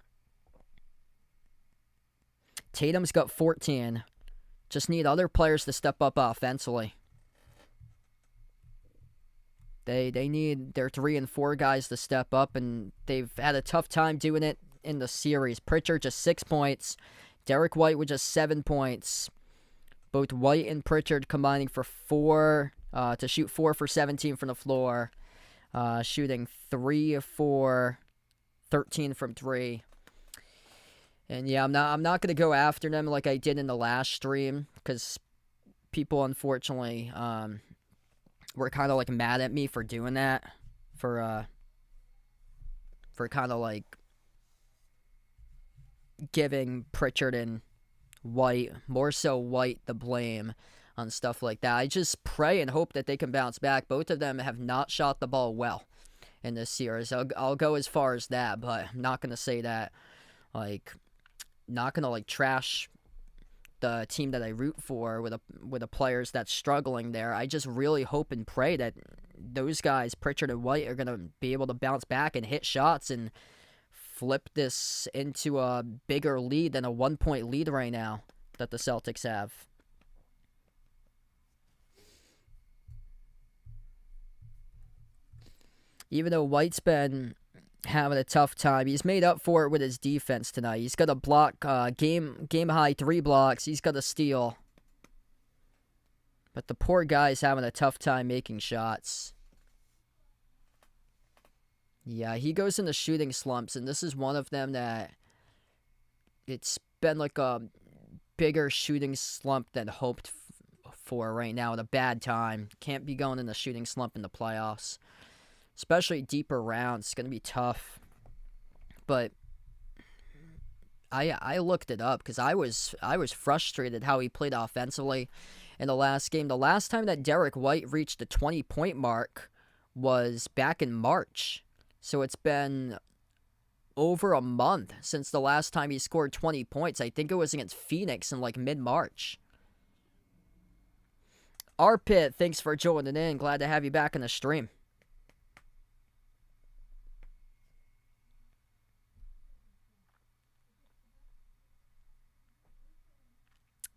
Speaker 1: Tatum's got 14. Just need other players to step up offensively. They need their 3 and 4 guys to step up, and they've had a tough time doing it in the series. Pritchard just 6 points. Derek White with just 7 points. Both White and Pritchard combining for 4 to shoot 4 for 17 from the floor. Shooting 3 for 13 from 3. And yeah, I'm not gonna go after them like I did in the last stream, because people unfortunately were kind of like mad at me for doing that, for kind of like giving Pritchard and White, more so White, the blame on stuff like that. I just pray and hope that they can bounce back. Both of them have not shot the ball well in this series. I'll go as far as that, but I'm not gonna say that, like, not gonna like trash the team that I root for with the players that's struggling there. I just really hope and pray that those guys, Pritchard and White, are gonna be able to bounce back and hit shots and flip this into a bigger lead than a 1-point lead right now that the Celtics have. Even though White's been having a tough time, he's made up for it with his defense tonight. He's got a block, game high 3 blocks. He's got a steal. But the poor guy's having a tough time making shots. Yeah, he goes into shooting slumps, and this is one of them that it's been like a bigger shooting slump than hoped for right now at a bad time. Can't be going in a shooting slump in the playoffs. Especially deeper rounds. It's going to be tough. But I looked it up because I was frustrated how he played offensively in the last game. The last time that Derek White reached the 20-point mark was back in March. So it's been over a month since the last time he scored 20 points. I think it was against Phoenix in like mid-March. Arpit, thanks for joining in. Glad to have you back on the stream.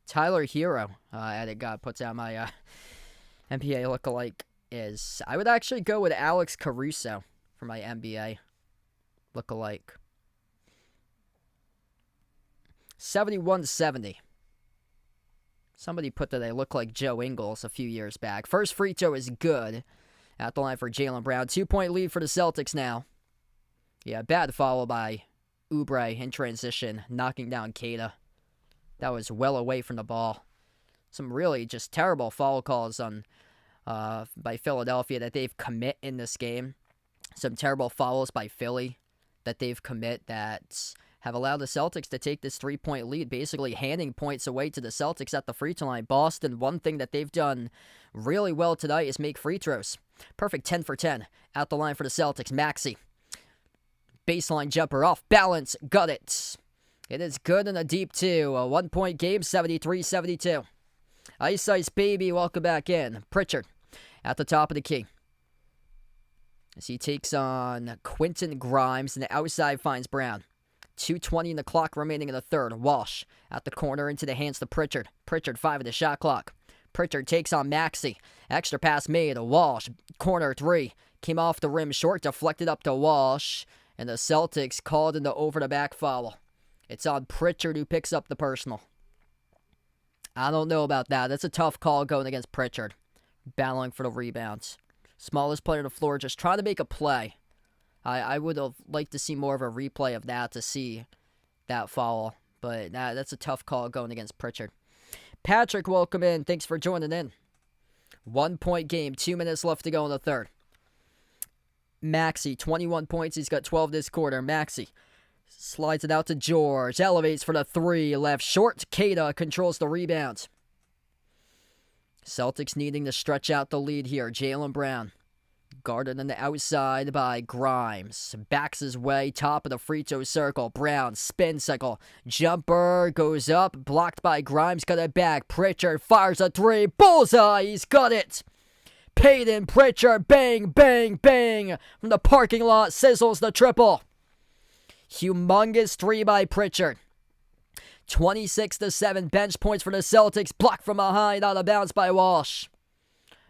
Speaker 1: Tyler Hero, Edit God puts out my NBA lookalike is. I would actually go with Alex Caruso for my NBA lookalike. 71-70. Somebody put that they look like Joe Ingles a few years back. First free throw is good. At the line for Jaylen Brown. 2-point lead for the Celtics now. Yeah, bad follow by Oubre in transition, knocking down Keita. That was well away from the ball. Some really just terrible foul calls on by Philadelphia that they've commit in this game. Some terrible fouls by Philly that they've commit that have allowed the Celtics to take this 3-point lead, basically handing points away to the Celtics at the free throw line. Boston, one thing that they've done really well tonight is make free throws. Perfect 10 for 10 at the line for the Celtics. Maxey. Baseline jumper off balance. Got it. It is good in a deep two. A 1-point game, 73-72. Ice Ice Baby, welcome back in. Pritchard at the top of the key. As he takes on Quentin Grimes, and the outside finds Brown. 2:20 in the clock remaining in the third. Walsh at the corner into the hands to Pritchard. Pritchard 5 in the shot clock. Pritchard takes on Maxey. Extra pass made. Walsh, corner 3. Came off the rim short, deflected up to Walsh. And the Celtics called in the over-the-back foul. It's on Pritchard who picks up the personal. I don't know about that. That's a tough call going against Pritchard. Battling for the rebounds. Smallest player on the floor, just trying to make a play. I would have liked to see more of a replay of that to see that foul. But that's a tough call going against Pritchard. Patrick, welcome in. Thanks for joining in. 1-point game. 2 minutes left to go in the third. Maxey, 21 points. He's got 12 this quarter. Maxey slides it out to George. Elevates for the 3. Left short. Keita controls the rebound. Celtics needing to stretch out the lead here. Jaylen Brown. Guarded on the outside by Grimes. Backs his way. Top of the free throw circle. Brown. Spin cycle. Jumper goes up. Blocked by Grimes. Got it back. Pritchard fires a 3. Bullseye. He's got it. Peyton Pritchard. Bang, bang, bang. From the parking lot. Sizzles the triple. Humongous 3 by Pritchard. 26-7 bench points for the Celtics. Blocked from behind, out of bounds by Walsh.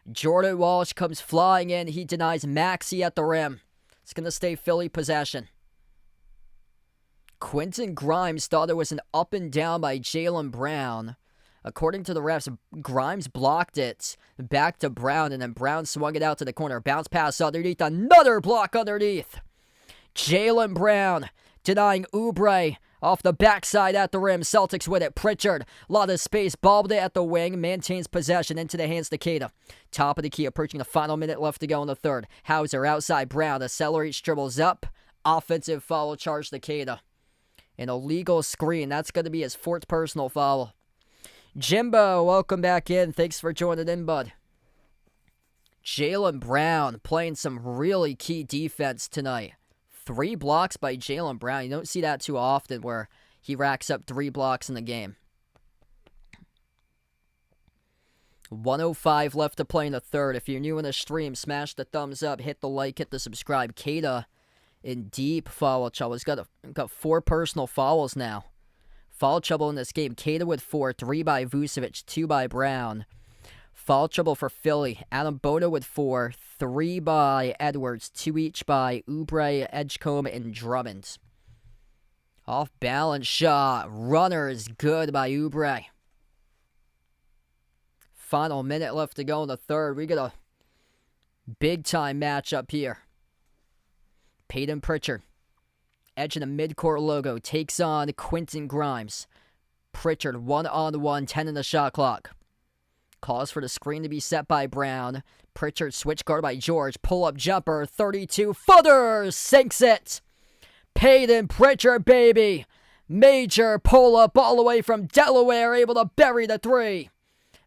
Speaker 1: Jordan Walsh comes flying in. He denies Maxey at the rim. It's going to stay Philly possession. Quentin Grimes thought it was an up and down by Jaylen Brown. According to the refs, Grimes blocked it. Back to Brown, and then Brown swung it out to the corner. Bounce pass underneath. Another block underneath. Jaylen Brown denying Oubre off the backside at the rim. Celtics with it. Pritchard, a lot of space, bobbled it at the wing, maintains possession into the hands to Keita. Top of the key, approaching the final minute left to go in the third. Hauser outside Brown, accelerates, dribbles up. Offensive foul charge to Keita. An illegal screen. That's going to be his 4th personal foul. Jimbo, welcome back in. Thanks for joining in, bud. Jaylen Brown playing some really key defense tonight. 3 blocks by Jaylen Brown. You don't see that too often where he racks up 3 blocks in the game. 1:05 left to play in the third. If you're new in the stream, smash the thumbs up, hit the like, hit the subscribe. Keita in deep foul trouble. He's got 4 personal fouls now. Foul trouble in this game. Keita with 4, 3 by Vucevic, 2 by Brown. Foul trouble for Philly. Adam Boda with 4, 3 by Edwards, 2 each by Oubre, Edgecombe, and Drummond. Off balance shot. Runner is good by Oubre. Final minute left to go in the third. We got a big time matchup here. Peyton Pritchard, edge of the midcourt logo, takes on Quentin Grimes. Pritchard 1-on-1, 10 in the shot clock. Calls for the screen to be set by Brown. Pritchard switch guard by George. Pull-up jumper, 32-footer, sinks it. Peyton Pritchard, baby. Major pull-up all the way from Delaware, able to bury the three.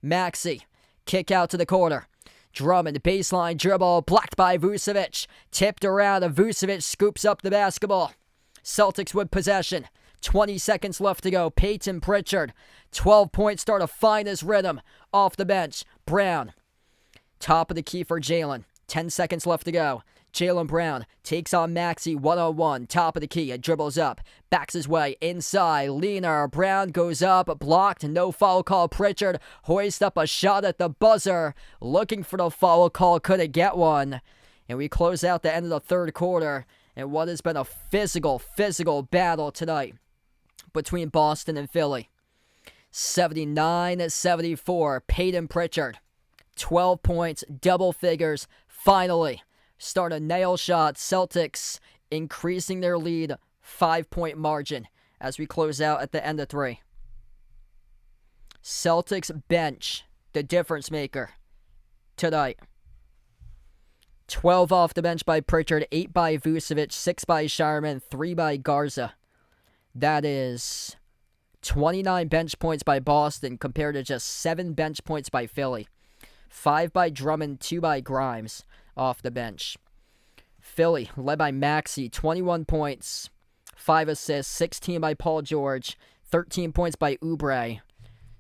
Speaker 1: Maxey, kick out to the corner. Drummond, baseline dribble, blocked by Vucevic. Tipped around, and Vucevic scoops up the basketball. Celtics with possession. 20 seconds left to go. Peyton Pritchard, 12 points, start to find his rhythm. Off the bench, Brown. Top of the key for Jalen. 10 seconds left to go. Jalen Brown takes on Maxey one-on-one. Top of the key, it dribbles up. Backs his way inside. Leaner. Brown goes up. Blocked. No foul call. Pritchard hoists up a shot at the buzzer. Looking for the foul call. Couldn't get one. And we close out the end of the third quarter. And what has been a physical battle tonight between Boston and Philly. 79-74. Peyton Pritchard. 12 points. Double figures. Finally. Start a nail shot. Celtics increasing their lead. 5-point margin as we close out at the end of 3. Celtics bench, the difference maker tonight. 12 off the bench by Pritchard, 8 by Vucevic, 6 by Sharman, 3 by Garza. That is 29 bench points by Boston compared to just 7 bench points by Philly. 5 by Drummond, 2 by Grimes off the bench. Philly, led by Maxey, 21 points, 5 assists, 16 by Paul George, 13 points by Oubre.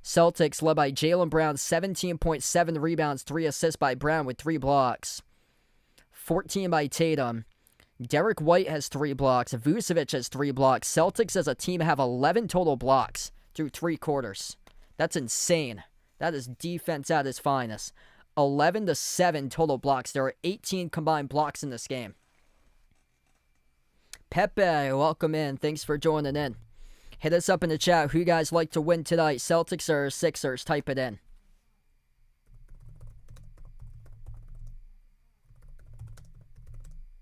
Speaker 1: Celtics, led by Jalen Brown, 17.7 rebounds, 3 assists by Brown with 3 blocks. 14 by Tatum. Derek White has 3 blocks. Vucevic has 3 blocks. Celtics as a team have 11 total blocks through 3 quarters. That's insane. That is defense at its finest. 11-7 total blocks. There are 18 combined blocks in this game. Pepe, welcome in. Thanks for joining in. Hit us up in the chat. Who you guys like to win tonight? Celtics or Sixers? Type it in.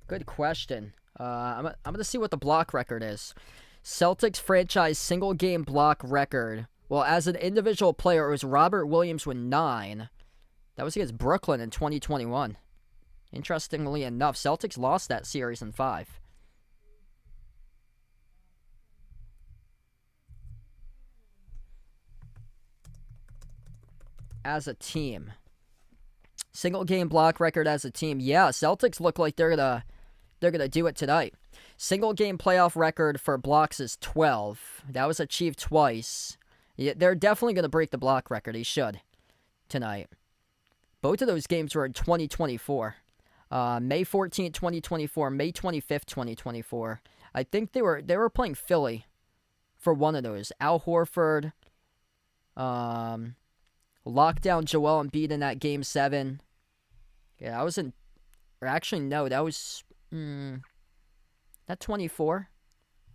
Speaker 1: Good question. I'm going to see what the block record is. Celtics franchise single game block record. Well, as an individual player, it was Robert Williams with 9. That was against Brooklyn in 2021. Interestingly enough, Celtics lost that series in 5. As a team. Single game block record as a team. Yeah, Celtics look like they're gonna do it tonight. Single game playoff record for blocks is 12. That was achieved twice. Yeah, they're definitely gonna break the block record. They should tonight. Both of those games were in 2024. May 14th, 2024, May 25th, 2024. I think they were playing Philly for one of those. Al Horford locked down Joel Embiid in that game 7. Yeah, that was that was that 24?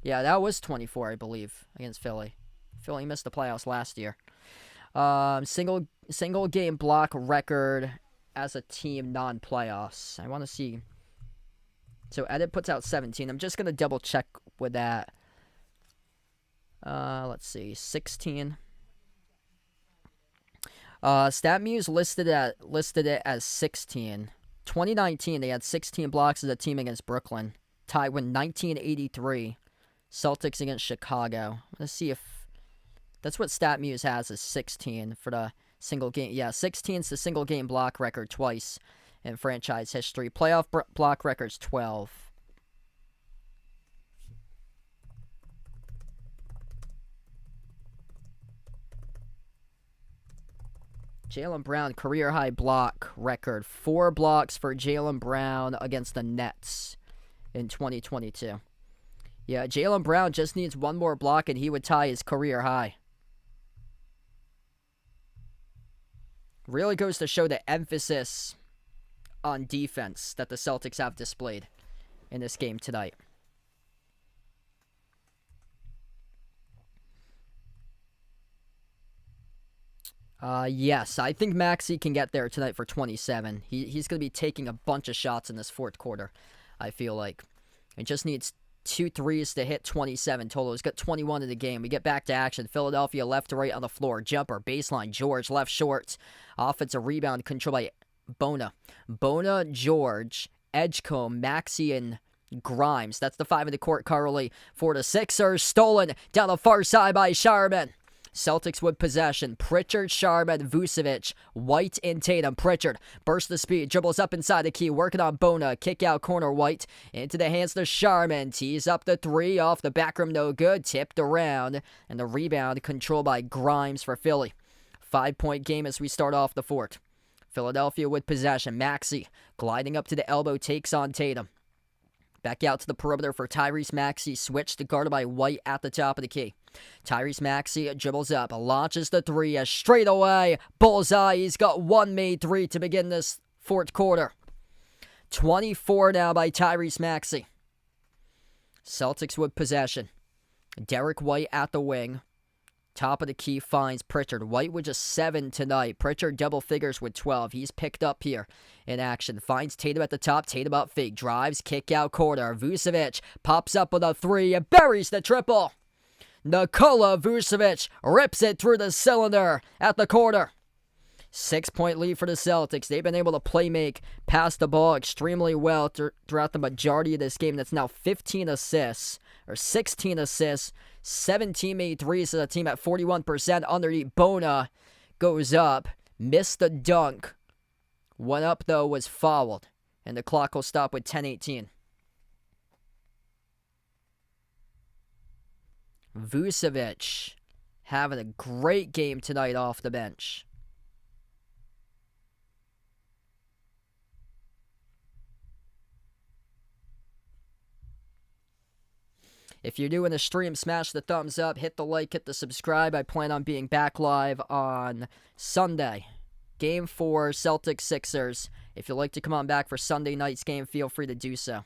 Speaker 1: Yeah, that was 24, I believe, against Philly. Philly missed the playoffs last year. Single game block record as a team non-playoffs. I want to see. So Edit puts out 17. I'm just going to double check with that. Let's see. 16. StatMuse listed it as 16. 2019, they had 16 blocks as a team against Brooklyn. Tied with 1983. Celtics against Chicago. Let's see if that's what StatMuse has is 16 for the single game. Yeah, 16 is the single game block record twice in franchise history. Playoff block records 12. Jaylen Brown, career-high block record. 4 blocks for Jaylen Brown against the Nets in 2022. Yeah, Jaylen Brown just needs one more block and he would tie his career high. Really goes to show the emphasis on defense that the Celtics have displayed in this game tonight. Yes, I think Maxey can get there tonight for 27. He's going to be taking a bunch of shots in this fourth quarter, I feel like. It just needs 2 threes to hit 27 total. He's got 21 in the game. We get back to action. Philadelphia left to right on the floor. Jumper, baseline, George, left short. Offensive rebound controlled by Bona. Bona, George, Edgecombe, Maxey, and Grimes. That's the 5 in the court currently for the Sixers. Stolen down the far side by Sharman. Celtics with possession. Pritchard, Sharman, Vucevic, White, and Tatum. Pritchard bursts the speed, dribbles up inside the key, working on Bona. Kick out corner, White into the hands of Sharman. Tees up the 3 off the back rim, no good. Tipped around, and the rebound controlled by Grimes for Philly. 5-point game as we start off the fourth. Philadelphia with possession. Maxey gliding up to the elbow, takes on Tatum. Back out to the perimeter for Tyrese Maxey. Switch to guarded by White at the top of the key. Tyrese Maxey dribbles up, launches the 3, straight away. Bullseye. He's got one made 3 to begin this fourth quarter. 24 now by Tyrese Maxey. Celtics with possession. Derek White at the wing. Top of the key finds Pritchard. White with just 7 tonight. Pritchard double figures with 12. He's picked up here in action. Finds Tatum at the top. Tatum up fake. Drives, kick out corner. Vucevic pops up with a 3 and buries the triple. Nikola Vucevic rips it through the cylinder at the corner. 6-point lead for the Celtics. They've been able to playmake, pass the ball extremely well throughout the majority of this game. That's now 15 assists, or 16 assists, 17 made 3s as a team at 41%. Underneath, Bona goes up, missed the dunk. Went up, though, was fouled, and the clock will stop with 10:18. Vucevic having a great game tonight off the bench. If you're doing a stream, smash the thumbs up, hit the like, hit the subscribe. I plan on being back live on Sunday. Game 4, Celtics Sixers. If you'd like to come on back for Sunday night's game, feel free to do so.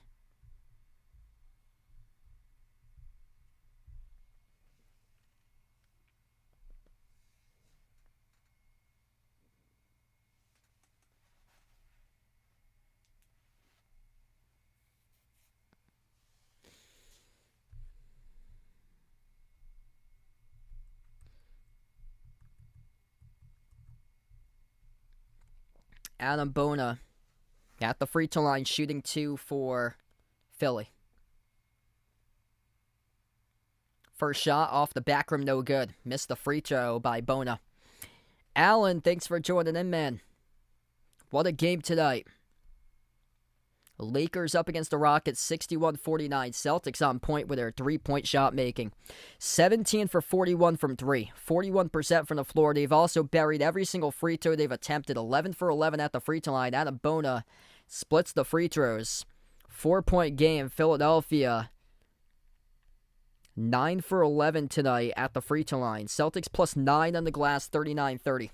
Speaker 1: Adam Bona at the free throw line, shooting 2 for Philly. First shot off the back rim, no good. Missed the free throw by Bona. Allen, thanks for joining in, man. What a game tonight. Lakers up against the Rockets, 61-49. Celtics on point with their 3-point shot making. 17 for 41 from 3. 41% from the floor. They've also buried every single free throw they've attempted. 11 for 11 at the free throw line. Adam Bona splits the free throws. 4-point game. Philadelphia 9 for 11 tonight at the free throw line. Celtics plus 9 on the glass, 39-30.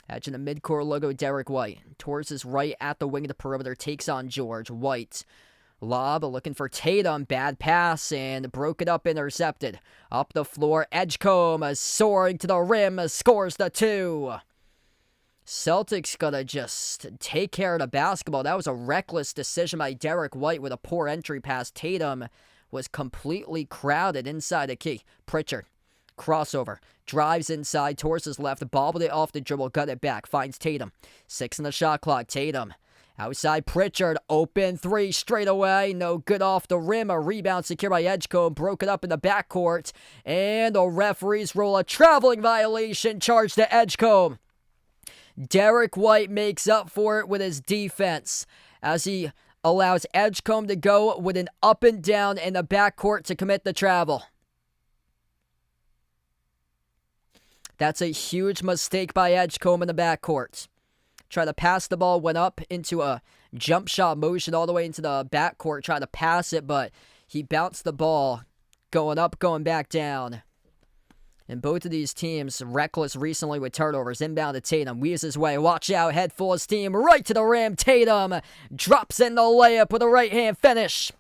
Speaker 1: Edge in the midcourt logo, Derek White. Towards his right at the wing of the perimeter. Takes on George. White. Lob looking for Tatum. Bad pass and broke it up, intercepted. Up the floor. Edgecombe soaring to the rim. Scores the 2. Celtics gotta just take care of the basketball. That was a reckless decision by Derek White with a poor entry pass. Tatum was completely crowded inside the key. Pritchard. Crossover. Drives inside towards his left. Bobbled it off the dribble. Got it back. Finds Tatum. 6 in the shot clock. Tatum. Outside Pritchard. Open 3 straight away. No good off the rim. A rebound secured by Edgecombe. Broke it up in the backcourt. And the referees roll a traveling violation charge to Edgecombe. Derek White makes up for it with his defense as he allows Edgecombe to go with an up and down in the backcourt to commit the travel. That's a huge mistake by Edgecombe in the backcourt. Tried to pass the ball, went up into a jump shot motion all the way into the backcourt. Tried to pass it, but he bounced the ball. Going up, going back down. And both of these teams reckless recently with turnovers. Inbound to Tatum. Weaves his way. Watch out. Head full of steam. Right to the rim. Tatum drops in the layup with a right-hand finish.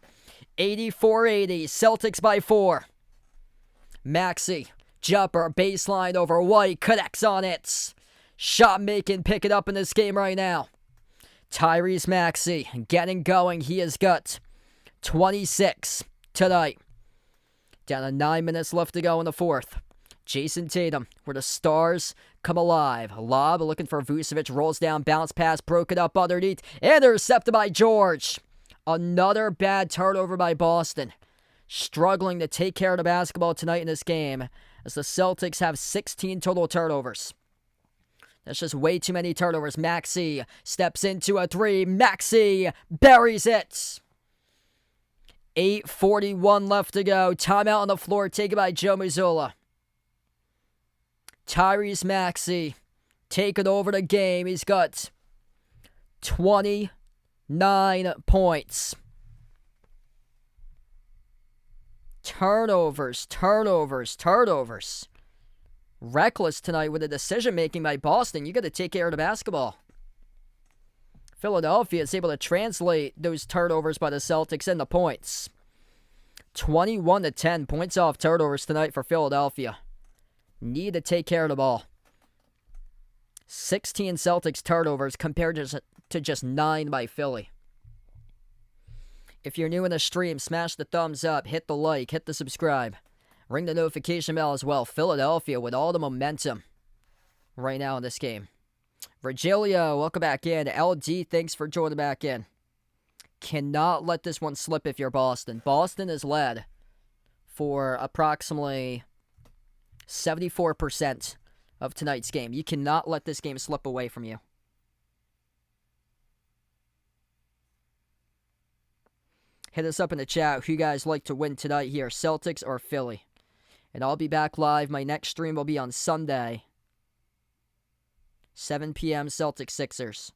Speaker 1: 84-80. Celtics by 4. Maxey. Jumper, baseline over White, connects on it. Shot making, pick it up in this game right now. Tyrese Maxey getting going. He has got 26 tonight. Down to 9 minutes left to go in the fourth. Jason Tatum, where the stars come alive. Lob looking for Vucevic. Rolls down, bounce pass, broken up underneath. Intercepted by George. Another bad turnover by Boston. Struggling to take care of the basketball tonight in this game, as the Celtics have 16 total turnovers. That's just way too many turnovers. Maxey steps into a three. Maxey buries it. 8:41 left to go. Timeout on the floor taken by Joe Mazzulla. Tyrese Maxey taking over the game. He's got 29 points. Turnovers. Reckless tonight with the decision-making by Boston. You got to take care of the basketball. Philadelphia is able to translate those turnovers by the Celtics into points. 21-10 points off turnovers tonight for Philadelphia. Need to take care of the ball. 16 Celtics turnovers compared to just 9 by Philly. If you're new in the stream, smash the thumbs up, hit the like, hit the subscribe. Ring the notification bell as well. Philadelphia with all the momentum right now in this game. Virgilio, welcome back in. LD, thanks for joining back in. Cannot let this one slip if you're Boston. Boston is led for approximately 74% of tonight's game. You cannot let this game slip away from you. Hit us up in the chat who you guys like to win tonight here, Celtics or Philly. And I'll be back live. My next stream will be on Sunday, 7 p.m. Celtics Sixers.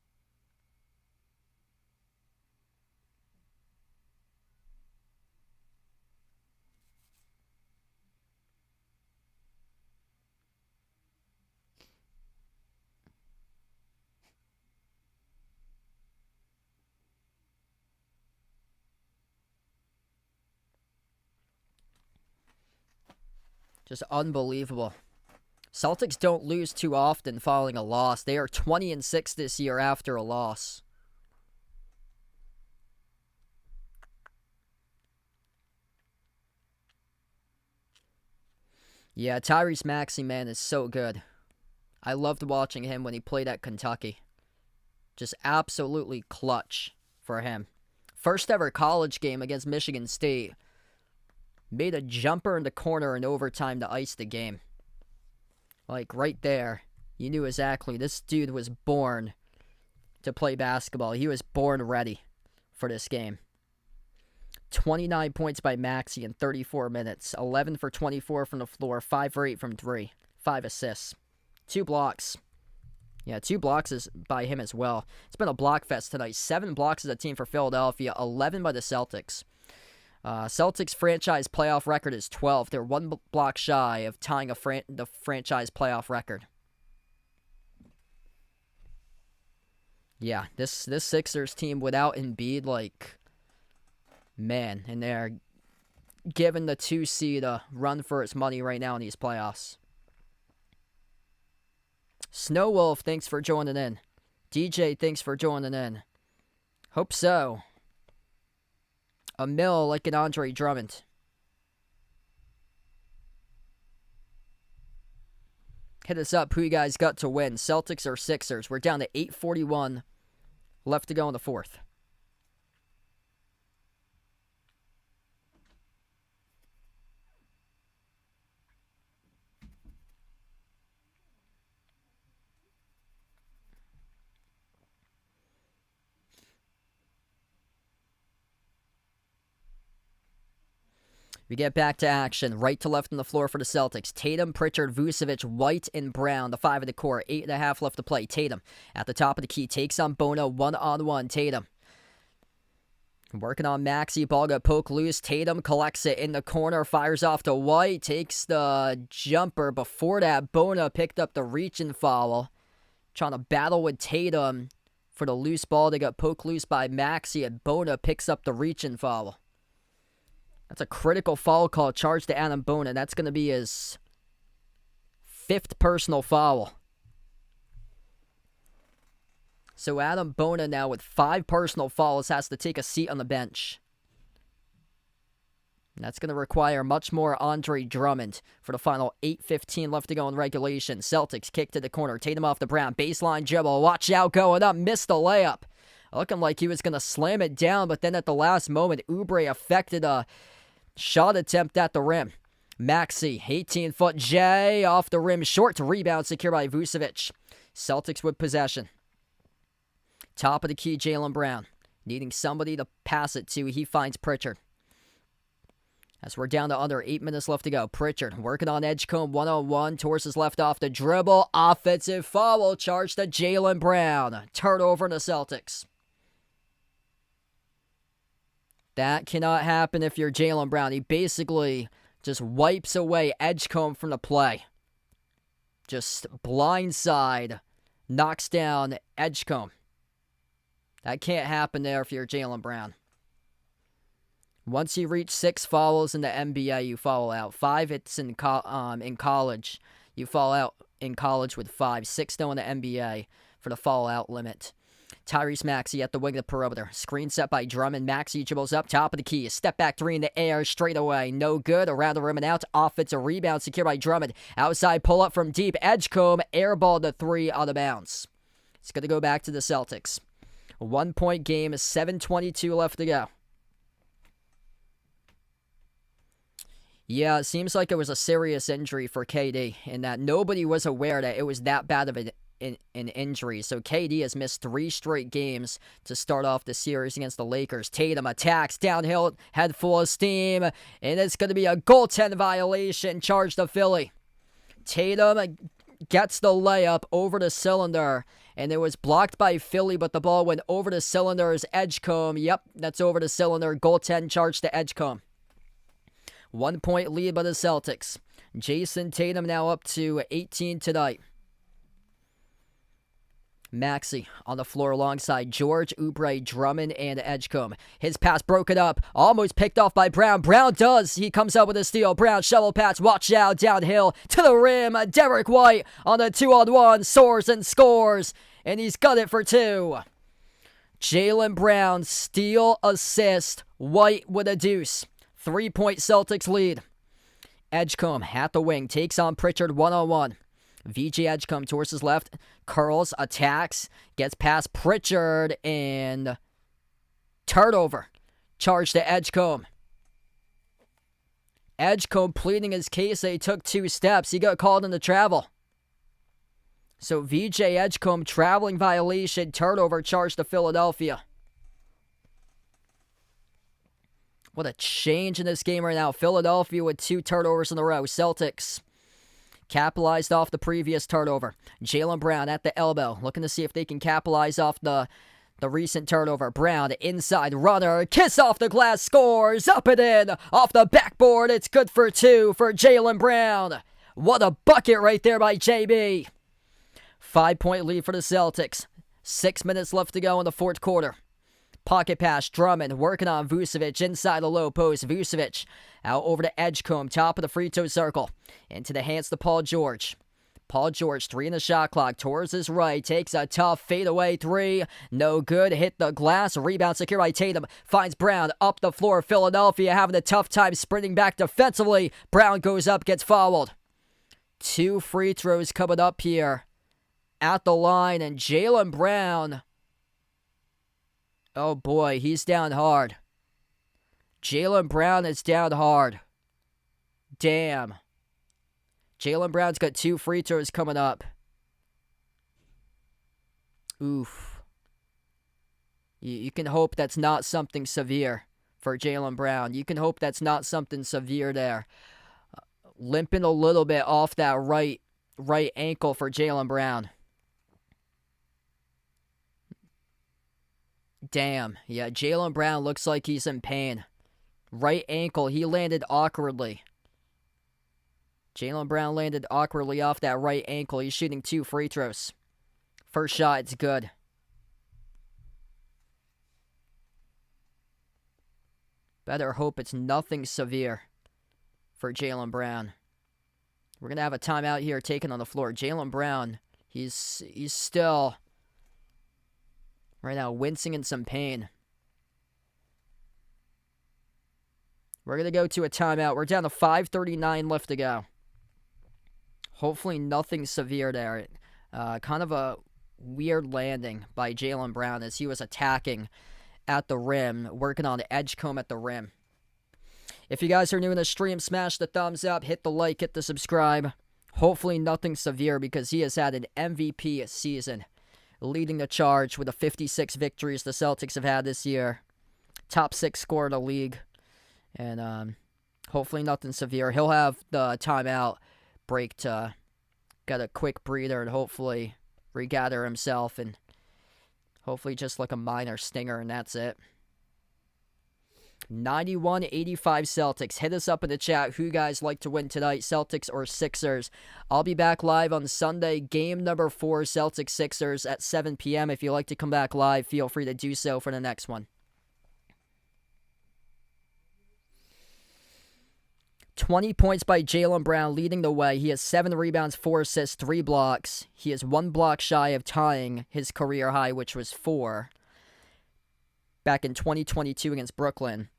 Speaker 1: Just unbelievable. Celtics don't lose too often following a loss. They are 20-6 this year after a loss. Yeah, Tyrese Maxey, man, is so good. I loved watching him when he played at Kentucky. Just absolutely clutch for him. First ever college game against Michigan State. Made a jumper in the corner in overtime to ice the game. Like, right there, you knew exactly this dude was born to play basketball. He was born ready for this game. 29 points by Maxey in 34 minutes. 11 for 24 from the floor. 5 for 8 from 3. 5 assists. 2 blocks. Yeah, 2 blocks is by him as well. It's been a block fest tonight. 7 blocks as a team for Philadelphia. 11 by the Celtics. Celtics franchise playoff record is 12. They're 1 block shy of tying the franchise playoff record. Yeah, this Sixers team without Embiid, like, man, and they're giving the 2 seed a run for its money right now in these playoffs. Snow Wolf, thanks for joining in. DJ, thanks for joining in. Hope so. A mill like an Andre Drummond. Hit us up who you guys got to win, Celtics or Sixers. We're down to 8:41 left to go in the fourth. We get back to action. Right to left on the floor for the Celtics. Tatum, Pritchard, Vucevic, White, and Brown. The 5 of the court. 8.5 left to play. Tatum at the top of the key. Takes on Bono. 1-on-1. Tatum. Working on Maxey. Ball got poked loose. Tatum collects it in the corner. Fires off to White. Takes the jumper. Before that, Bono picked up the reach and foul. Trying to battle with Tatum for the loose ball. They got poked loose by Maxey. And Bono picks up the reach and foul. That's a critical foul call charged to Adam Bona. That's going to be his 5th personal foul. So Adam Bona now with 5 personal fouls has to take a seat on the bench. That's going to require much more Andre Drummond for the final 8:15 left to go in regulation. Celtics kick to the corner. Tatum off the Brown. Baseline dribble. Watch out going up. Missed the layup. Looking like he was going to slam it down, but then at the last moment, Oubre affected a shot attempt at the rim. Maxey, 18-foot J off the rim. Short to rebound. Secured by Vucevic. Celtics with possession. Top of the key, Jaylen Brown. Needing somebody to pass it to. He finds Pritchard. As we're down to under 8 minutes left to go. Pritchard working on Edgecombe 1-on-1. Towards his left off the dribble. Offensive foul charge to Jaylen Brown. Turnover in the Celtics. That cannot happen if you're Jaylen Brown. He basically just wipes away Edgecombe from the play. Just blindside. Knocks down Edgecombe. That can't happen there if you're Jaylen Brown. Once you reach 6 fouls in the NBA, you foul out. 5 hits in college. You foul out in college with 5. 6 though in the NBA for the foul out limit. Tyrese Maxey at the wing of the perimeter. Screen set by Drummond. Maxey dribbles up top of the key. Step back 3 in the air straight away. No good. Around the rim and out. Offensive rebound secured by Drummond. Outside pull up from deep. Edgecombe airballed the 3 out of bounds. It's going to go back to the Celtics. 1-point game. 7:22 left to go. Yeah, it seems like it was a serious injury for KD in that nobody was aware that it was that bad of an injury. So KD has missed 3 straight games to start off the series against the Lakers. Tatum attacks downhill, head full of steam, and it's going to be a goaltend violation charged to Philly. Tatum gets the layup over the cylinder, and it was blocked by Philly, but the ball went over the cylinder's Edgecombe. Yep, that's over the cylinder. Goaltend charged to Edgecombe. 1-point lead by the Celtics. Jason Tatum now up to 18 tonight. Maxey on the floor alongside George, Oubre, Drummond, and Edgecombe. His pass broken up. Almost picked off by Brown. Brown does. He comes up with a steal. Brown shovel pass. Watch out. Downhill to the rim. Derek White on the 2-on-1. Soars and scores. And he's got it for 2. Jaylen Brown, steal, assist. White with a deuce. 3-point Celtics lead. Edgecombe at the wing. Takes on Pritchard 1-on-1. VJ Edgecombe towards his left. Curls, attacks. Gets past Pritchard. And turnover. Charge to Edgecombe. Edgecombe pleading his case that he took 2 steps. He got called into travel. So VJ Edgecombe traveling violation. Turnover charge to Philadelphia. What a change in this game right now. Philadelphia with 2 turnovers in a row. Celtics capitalized off the previous turnover. Jaylen Brown at the elbow, looking to see if they can capitalize off the recent turnover. Brown, inside runner, kiss off the glass, scores, up and in, off the backboard. It's good for 2 for Jaylen Brown. What a bucket right there by JB. 5-point lead for the Celtics. 6 minutes left to go in the 4th quarter. Pocket pass, Drummond working on Vucevic inside the low post. Vucevic out over to Edgecombe, top of the free throw circle. Into the hands to Paul George. Paul George, 3 in the shot clock, towards his right, takes a tough fadeaway 3. No good, hit the glass, rebound secured by Tatum. Finds Brown up the floor. Philadelphia having a tough time sprinting back defensively. Brown goes up, gets fouled. 2 free throws coming up here at the line, and Jaylen Brown, oh boy, he's down hard. Jaylen Brown is down hard. Damn. Jaylen Brown's got 2 free throws coming up. Oof. You can hope that's not something severe for Jaylen Brown. You can hope that's not something severe there. Limping a little bit off that right ankle for Jaylen Brown. Damn. Yeah, Jaylen Brown looks like he's in pain. Right ankle, he landed awkwardly. Jaylen Brown landed awkwardly off that right ankle. He's shooting 2 free throws. First shot, it's good. Better hope it's nothing severe for Jaylen Brown. We're going to have a timeout here taken on the floor. Jaylen Brown, he's still right now wincing in some pain. We're going to go to a timeout. We're down to 5:39 left to go. Hopefully nothing severe there. Kind of a weird landing by Jaylen Brown as he was attacking at the rim, working on the edge comb at the rim. If you guys are new in the stream, smash the thumbs up, hit the like, hit the subscribe. Hopefully nothing severe because he has had an MVP season, leading the charge with the 56 victories the Celtics have had this year. Top 6 scorer in the league. And hopefully nothing severe. He'll have the timeout break to get a quick breather and hopefully regather himself and hopefully just like a minor stinger, and that's it. 91-85 Celtics. Hit us up in the chat who you guys like to win tonight, Celtics or Sixers. I'll be back live on Sunday, game number 4, Celtics-Sixers at 7 p.m. If you'd like to come back live, feel free to do so for the next one. 20 points by Jaylen Brown leading the way. He has 7 rebounds, 4 assists, 3 blocks. He is 1 block shy of tying his career high, which was 4 back in 2022 against Brooklyn.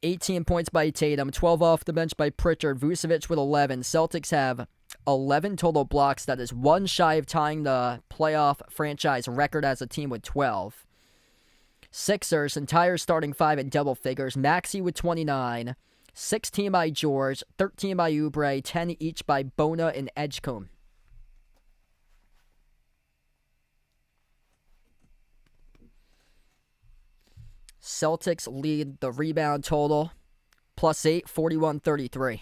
Speaker 1: 18 points by Tatum, 12 off the bench by Pritchard, Vucevic with 11. Celtics have 11 total blocks. That is 1 shy of tying the playoff franchise record as a team with 12. Sixers, entire starting 5 in double figures. Maxey with 29. 16 by George, 13 by Oubre, 10 each by Bona and Edgecombe. Celtics lead the rebound total, +8, 41-33.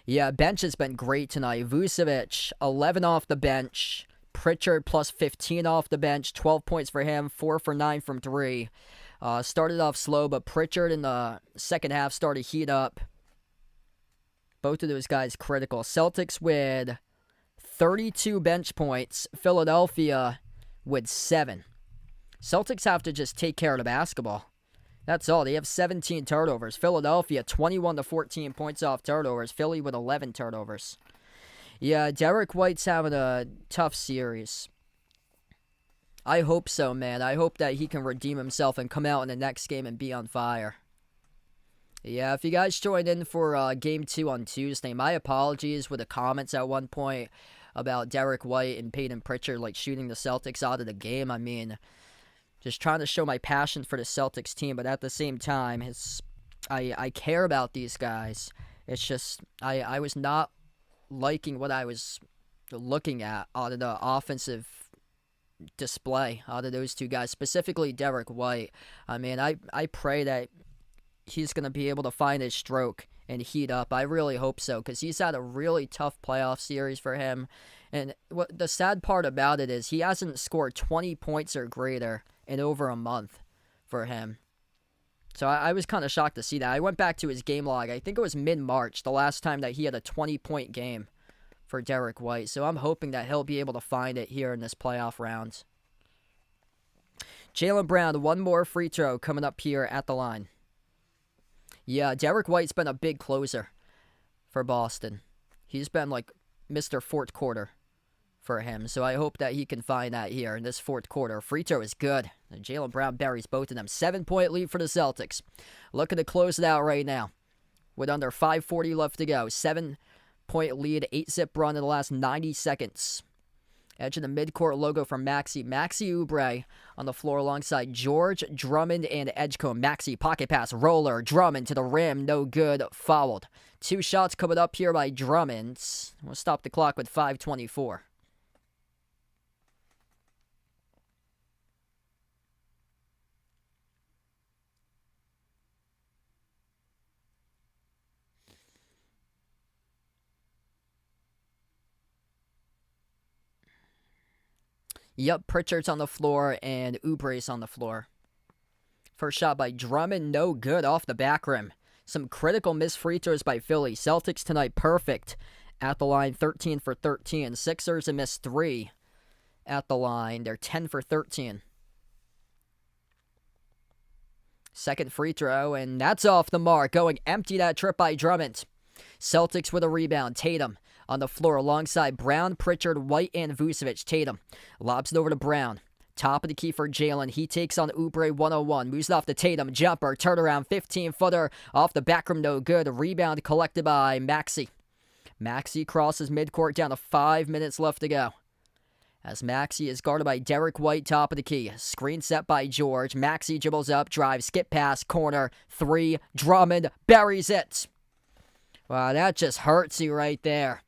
Speaker 1: Yeah, bench has been great tonight. Vucevic, 11 off the bench. Pritchard, +15 off the bench, 12 points for him, 4 for 9 from 3. Started off slow, but Pritchard in the second half started to heat up. Both of those guys critical. Celtics with 32 bench points. Philadelphia with 7. Celtics have to just take care of the basketball. That's all. They have 17 turnovers. Philadelphia, 21-14 points off turnovers. Philly with 11 turnovers. Yeah, Derek White's having a tough series. I hope so, man. I hope that he can redeem himself and come out in the next game and be on fire. Yeah, if you guys joined in for Game 2 on Tuesday, my apologies with the comments at one point about Derek White and Peyton Pritchard, like, shooting the Celtics out of the game. I mean, just trying to show my passion for the Celtics team, but at the same time, I care about these guys. It's just, I was not liking what I was looking at out of the offensive display out of those two guys, specifically Derek White. I mean, I pray that he's going to be able to find his stroke and heat up. I really hope so, because he's had a really tough playoff series for him. And what the sad part about it is he hasn't scored 20 points or greater in over a month for him. So I was kind of shocked to see that. I went back to his game log. I think it was mid-March, the last time that he had a 20-point game for Derek White. So I'm hoping that he'll be able to find it here in this playoff round. Jaylen Brown, 1 more free throw coming up here at the line. Yeah, Derek White's been a big closer for Boston. He's been like Mr. Fourth Quarter for him. So I hope that he can find that here in this fourth quarter. Free throw is good. And Jaylen Brown buries both of them. 7-point lead for the Celtics. Looking to close it out right now with under 5:40 left to go. 7-point lead, 8-zip run in the last 90 seconds. Edge of the midcourt logo from Maxey. Maxey Oubre on the floor alongside George, Drummond, and Edgecombe. Maxey, pocket pass, roller, Drummond to the rim, no good, fouled. 2 shots coming up here by Drummond. We'll stop the clock with 5:24. Yep, Pritchard's on the floor and Oubre's on the floor. First shot by Drummond, no good off the back rim. Some critical missed free throws by Philly. Celtics tonight perfect at the line, 13 for 13. Sixers have missed 3 at the line. They're 10 for 13. Second free throw, and that's off the mark. Going empty that trip by Drummond. Celtics with a rebound. Tatum on the floor alongside Brown, Pritchard, White, and Vucevic. Tatum lobs it over to Brown. Top of the key for Jalen. He takes on Oubre 101. Moves it off the Tatum. Jumper. Turnaround. 15-footer. Off the back rim. No good. Rebound collected by Maxey. Maxey crosses midcourt down to 5 minutes left to go. As Maxey is guarded by Derek White, top of the key. Screen set by George. Maxey dribbles up. Drive. Skip pass. Corner. 3. Drummond buries it. Wow, that just hurts you right there.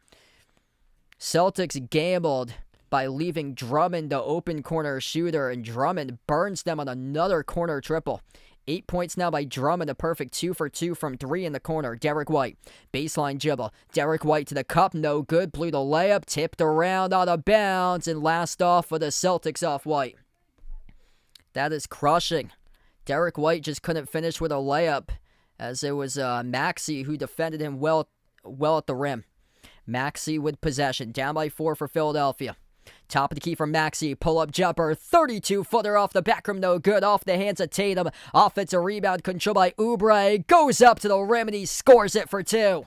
Speaker 1: Celtics gambled by leaving Drummond the open corner shooter, and Drummond burns them on another corner triple. 8 points now by Drummond, a perfect 2 for 2 from 3 in the corner. Derek White, baseline dribble. Derek White to the cup, no good. Blew the layup, tipped around out of bounds, and last off for the Celtics off White. That is crushing. Derek White just couldn't finish with a layup, as it was Maxey who defended him well at the rim. Maxey with possession, down by 4 for Philadelphia. Top of the key from Maxey, pull-up jumper, 32-footer off the back rim, no good, off the hands of Tatum. Offensive rebound control by Oubre, goes up to the rim and he scores it for 2.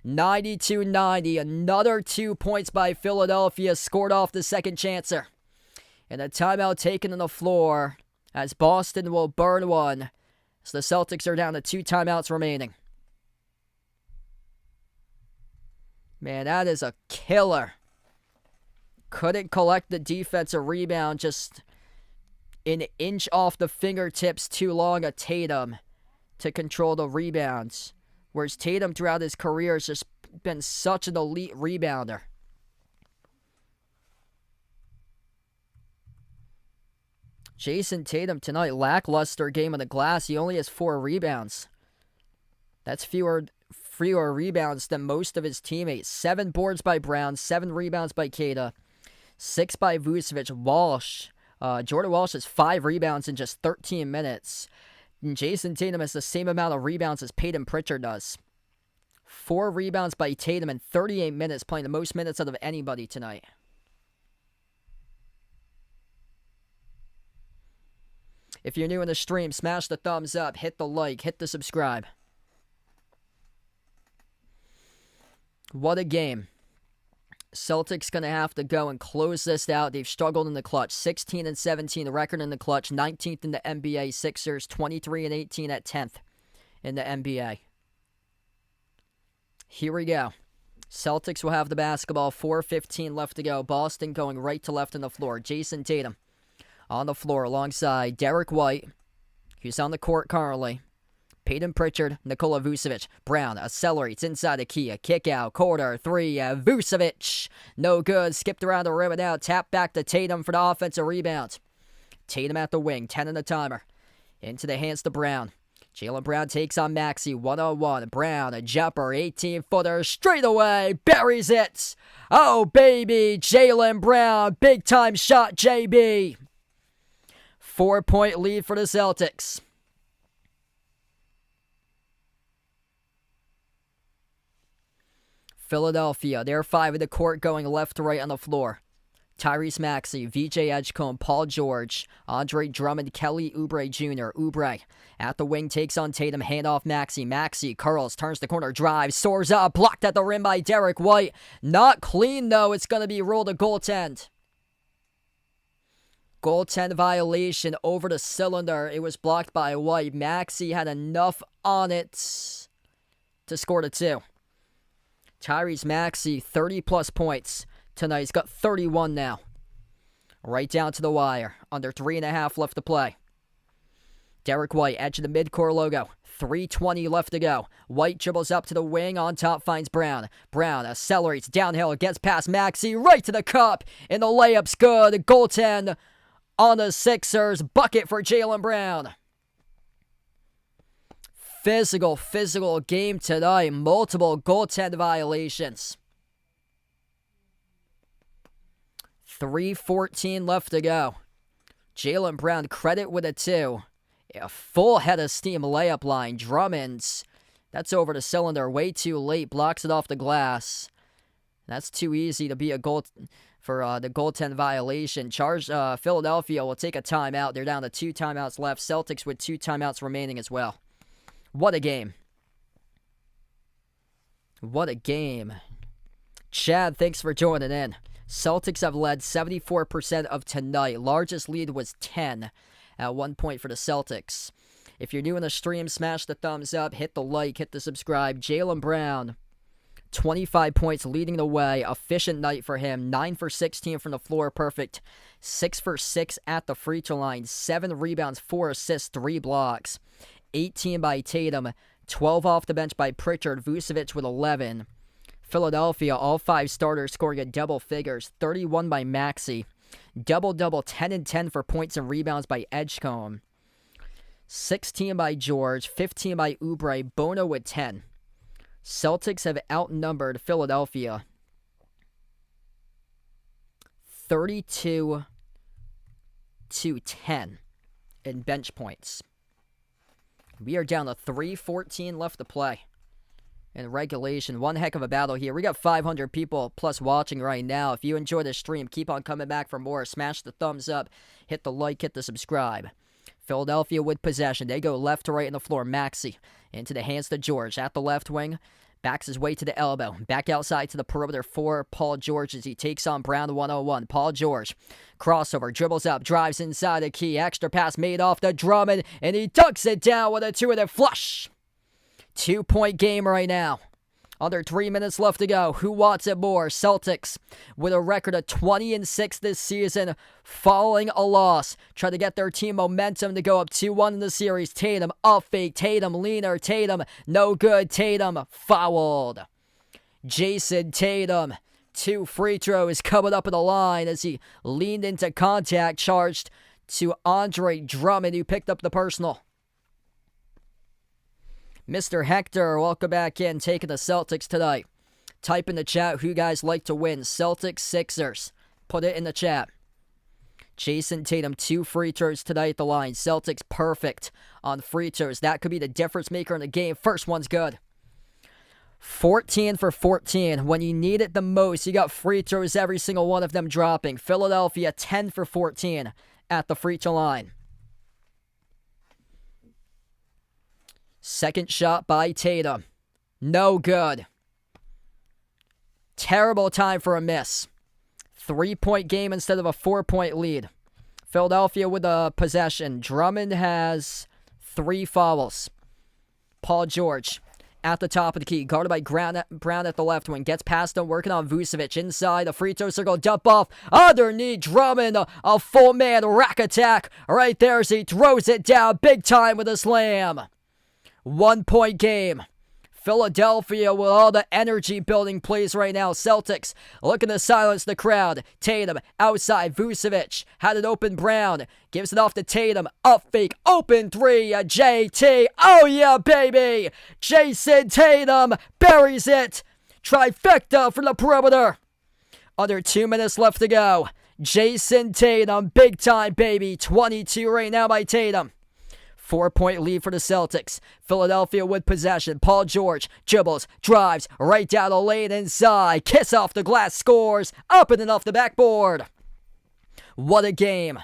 Speaker 1: 92-90, another 2 points by Philadelphia, scored off the second chancer. And a timeout taken on the floor, as Boston will burn one, so the Celtics are down to 2 timeouts remaining. Man, that is a killer. Couldn't collect the defensive rebound, just an inch off the fingertips too long of Tatum to control the rebounds. Whereas Tatum throughout his career has just been such an elite rebounder. Jason Tatum tonight, lackluster game on the glass. He only has 4 rebounds. That's fewer rebounds than most of his teammates. 7 boards by Brown, 7 rebounds by Keita, 6 by Vucevic. Jordan Walsh has 5 rebounds in just 13 minutes. And Jason Tatum has the same amount of rebounds as Peyton Pritchard does. 4 rebounds by Tatum in 38 minutes, playing the most minutes out of anybody tonight. If you're new in the stream, smash the thumbs up, hit the like, hit the subscribe. What a game. Celtics going to have to go and close this out. They've struggled in the clutch. 16-17 record in the clutch. 19th in the NBA. Sixers 23-18 at 10th in the NBA. Here we go. Celtics will have the basketball. 4:15 left to go. Boston going right to left on the floor. Jason Tatum on the floor alongside Derek White, who's on the court currently. Peyton Pritchard, Nikola Vucevic. Brown accelerates inside the key. A kick out. Quarter 3. Vucevic. No good. Skipped around the rim and out. Tap back to Tatum for the offensive rebound. Tatum at the wing. 10 in the timer. Into the hands to Brown. Jaylen Brown takes on Maxey. 1-on-1. Brown, a jumper. 18-footer. Straight away. Buries it. Oh, baby. Jaylen Brown. Big time shot, JB. 4-point lead for the Celtics. Philadelphia, they're 5 in the court going left to right on the floor. Tyrese Maxey, VJ Edgecombe, Paul George, Andre Drummond, Kelly Oubre Jr. Oubre at the wing takes on Tatum, handoff Maxey. Maxey curls, turns the corner, drives, soars up, blocked at the rim by Derek White. Not clean though, it's going to be ruled a goaltend. Goaltend violation over the cylinder. It was blocked by White. Maxey had enough on it to score the 2. Tyrese Maxey, 30-plus points tonight. He's got 31 now. Right down to the wire. Under 3.5 left to play. Derek White, edge of the midcourt logo. 3:20 left to go. White dribbles up to the wing. On top finds Brown. Brown accelerates downhill. Gets past Maxey. Right to the cup. And the layup's good. Goaltend on the Sixers. Bucket for Jaylen Brown. Physical game tonight. Multiple goaltend violations. 3:14 left to go. Jaylen Brown, credit with a 2. A full head of steam layup line. Drummond's, that's over the cylinder. Way too late. Blocks it off the glass. That's too easy to be a goal for the goaltend violation. Philadelphia will take a timeout. They're down to 2 timeouts left. Celtics with 2 timeouts remaining as well. What a game. What a game. Chad, thanks for joining in. Celtics have led 74% of tonight. Largest lead was 10 at one point for the Celtics. If you're new in the stream, smash the thumbs up, hit the like, hit the subscribe. Jaylen Brown, 25 points leading the way. Efficient night for him. 9 for 16 from the floor, perfect. 6 for 6 at the free throw line. 7 rebounds, 4 assists, 3 blocks. 18 by Tatum. 12 off the bench by Pritchard. Vucevic with 11. Philadelphia, all 5 starters scoring at double figures. 31 by Maxey. Double-double, 10 and 10 for points and rebounds by Edgecombe. 16 by George. 15 by Oubre. Bono with 10. Celtics have outnumbered Philadelphia 32-10 in bench points. We are down to 3:14 left to play in regulation. One heck of a battle here. We got 500 people plus watching right now. If you enjoy the stream, keep on coming back for more. Smash the thumbs up, hit the like, hit the subscribe. Philadelphia with possession. They go left to right on the floor. Maxey into the hands to George at the left wing. Backs his way to the elbow. Back outside to the perimeter for Paul George as he takes on Brown 101. Paul George. Crossover. Dribbles up. Drives inside the key. Extra pass made off the Drummond. And he dunks it down with a two-handed flush. 2-point game right now. Under 3 minutes left to go. Who wants it more? Celtics with a record of 20-6 this season following a loss. Try to get their team momentum to go up 2-1 in the series. Tatum up fake. Tatum leaner. Tatum no good. Tatum fouled. Jason Tatum. 2 free throws coming up in the line as he leaned into contact. Charged to Andre Drummond who picked up the personal. Mr. Hector, welcome back in, taking the Celtics tonight. Type in the chat who you guys like to win. Celtics, Sixers. Put it in the chat. Jason Tatum, 2 free throws tonight at the line. Celtics perfect on free throws. That could be the difference maker in the game. First one's good. 14 for 14. When you need it the most, you got free throws, every single one of them dropping. Philadelphia, 10 for 14 at the free throw line. Second shot by Tatum. No good. Terrible time for a miss. 3-point game instead of a 4-point lead. Philadelphia with the possession. Drummond has 3 fouls. Paul George at the top of the key. Guarded by Brown at the left wing. Gets past him, working on Vucevic. Inside the free throw circle. Dump off. Underneath Drummond. A full man rack attack right there as he throws it down big time with a slam. 1-point game. Philadelphia with all the energy building plays right now. Celtics looking to silence the crowd. Tatum outside. Vucevic had it open. Brown gives it off to Tatum. Up fake. Open 3. JT. Oh yeah, baby. Jason Tatum buries it. Trifecta from the perimeter. Under 2 minutes left to go. Jason Tatum. Big time, baby. 22 right now by Tatum. 4-point lead for the Celtics. Philadelphia with possession. Paul George dribbles, drives, right down the lane inside. Kiss off the glass, scores. Up and off the backboard. What a game.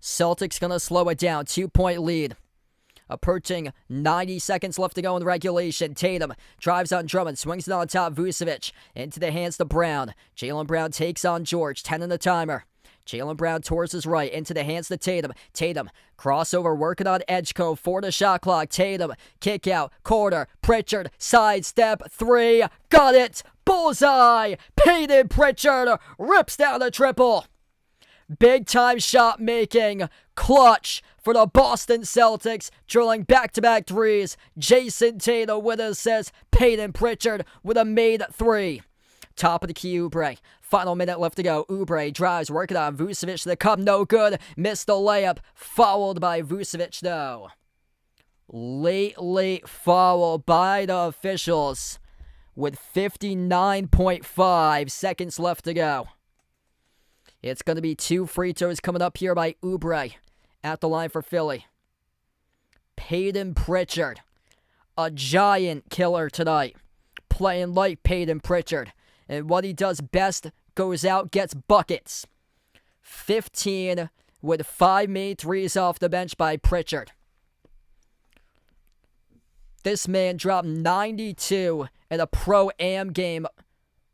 Speaker 1: Celtics gonna slow it down. 2-point lead. Approaching 90 seconds left to go in regulation. Tatum drives on Drummond, swings it on top. Vucevic into the hands to Brown. Jaylen Brown takes on George. 10 in the timer. Jaylen Brown towards his right, into the hands to Tatum. Tatum, crossover, working on Edgecombe for the shot clock. Tatum, kick out, corner, Pritchard, sidestep, 3, got it, bullseye! Peyton Pritchard rips down the triple. Big time shot making, clutch for the Boston Celtics, drilling back-to-back threes. Jason Tatum with an assist, Peyton Pritchard with a made 3. Top of the key, Oubre. Final minute left to go. Oubre drives, working on Vucevic to the cup. No good. Missed the layup. Fouled by Vucevic, though. Late foul by the officials with 59.5 seconds left to go. It's going to be 2 free throws coming up here by Oubre at the line for Philly. Peyton Pritchard, a giant killer tonight. Playing like Peyton Pritchard. And what he does best, goes out, gets buckets. 15 with 5 made threes off the bench by Pritchard. This man dropped 92 in a Pro-Am game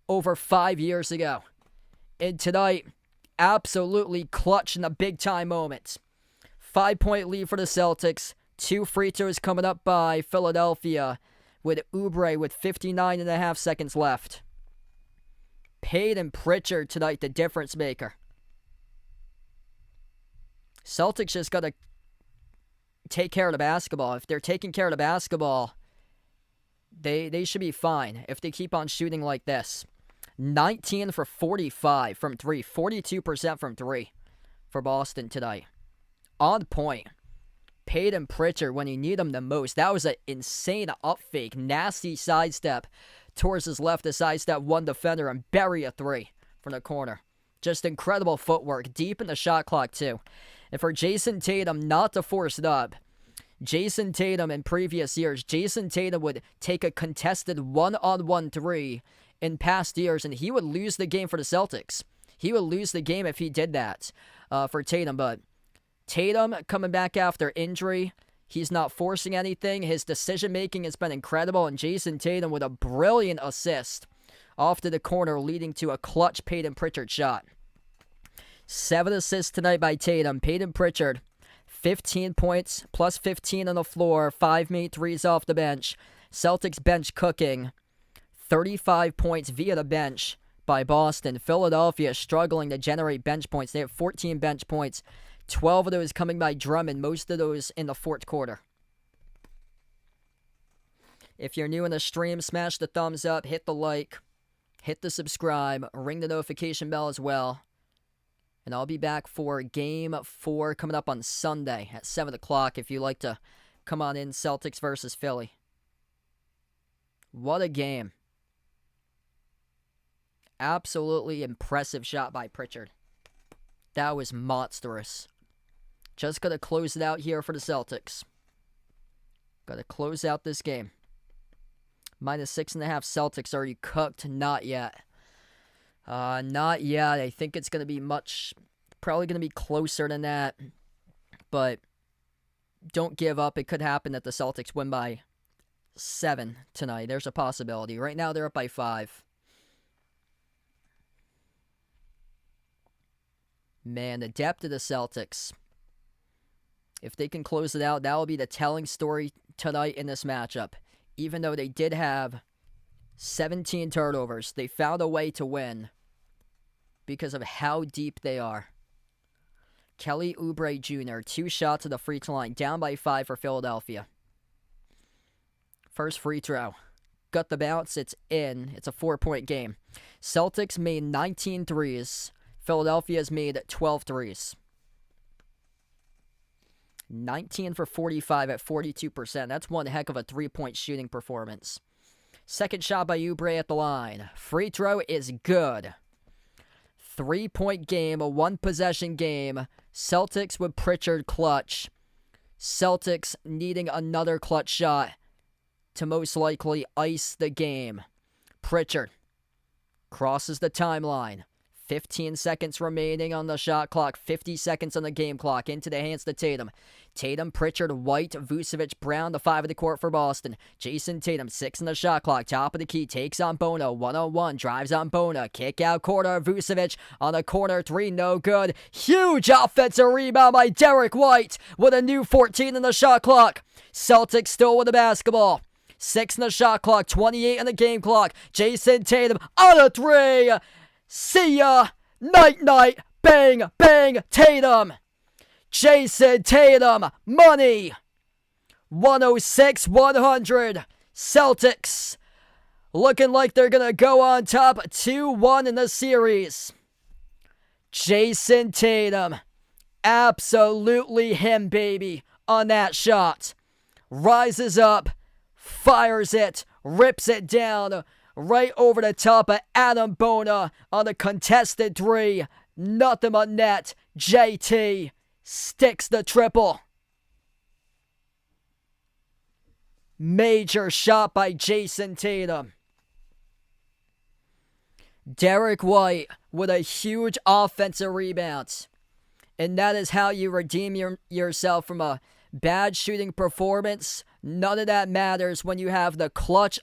Speaker 1: over 5 years ago. And tonight, absolutely clutch in the big-time moments. 5-point lead for the Celtics. 2 free throws coming up by Philadelphia with Oubre with 59.5 seconds left. Payton Pritchard tonight, the difference maker. Celtics just got to take care of the basketball. If they're taking care of the basketball, they should be fine if they keep on shooting like this. 19 for 45 from 3. 42% from 3 for Boston tonight. On point. Payton Pritchard when you need him the most. That was an insane up fake. Nasty sidestep towards his left to sidestep one defender and bury a 3 from the corner. Just incredible footwork. Deep in the shot clock too. And for Jason Tatum not to force it up. Jason Tatum in previous years, Jason Tatum would take a contested one-on-one 3 in past years, and he would lose the game for the Celtics. He would lose the game if he did that for Tatum, but Tatum coming back after injury, he's not forcing anything. His decision-making has been incredible, and Jason Tatum with a brilliant assist off to the corner, leading to a clutch Payton Pritchard shot. 7 assists tonight by Tatum. Payton Pritchard, 15 points, plus 15 on the floor, 5 made threes off the bench. Celtics bench cooking, 35 points via the bench by Boston. Philadelphia struggling to generate bench points. They have 14 bench points, 12 of those coming by Drummond, most of those in the fourth quarter. If you're new in the stream, smash the thumbs up, hit the like, hit the subscribe, ring the notification bell as well. And I'll be back for Game 4 coming up on Sunday at 7 o'clock if you like to come on in. Celtics versus Philly. What a game. Absolutely impressive shot by Pritchard. That was monstrous. Just got to close it out here for the Celtics. Got to close out this game. -6.5 Celtics already cooked. Not yet. Not yet. I think it's going to be probably going to be closer than that. But don't give up. It could happen that the Celtics win by 7 tonight. There's a possibility. Right now they're up by 5. Man, the depth of the Celtics. If they can close it out, that will be the telling story tonight in this matchup. Even though they did have 17 turnovers, they found a way to win because of how deep they are. Kelly Oubre Jr., 2 shots at the free throw line, down by 5 for Philadelphia. First free throw. Got the bounce, it's in. It's a 4-point game. Celtics made 19 threes. Philadelphia's made 12 threes. 19 for 45 at 42%. That's one heck of a 3-point shooting performance. Second shot by Oubre at the line. Free throw is good. 3-point game, a 1-possession game. Celtics with Pritchard clutch. Celtics needing another clutch shot to most likely ice the game. Pritchard crosses the timeline. 15 seconds remaining on the shot clock. 50 seconds on the game clock. Into the hands to Tatum. Tatum, Pritchard, White, Vucevic, Brown, the 5 of the court for Boston. Jason Tatum, 6 on the shot clock. Top of the key. Takes on Bono. 1-on-1. Drives on Bono. Kick out corner. Vucevic on the corner. 3. No good. Huge offensive rebound by Derek White with a new 14 on the shot clock. Celtics still with the basketball. 6 on the shot clock. 28 on the game clock. Jason Tatum on a 3. See ya! Night-night! Bang! Bang! Tatum! Jason Tatum! Money! 106-100. Celtics looking like they're going to go on top 2-1 in the series. Jason Tatum. Absolutely him, baby, on that shot. Rises up, fires it, rips it down. Right over the top of Adam Bona on the contested 3. Nothing but net. JT sticks the triple. Major shot by Jason Tatum. Derek White with a huge offensive rebound. And that is how you redeem yourself from a bad shooting performance. None of that matters when you have the clutch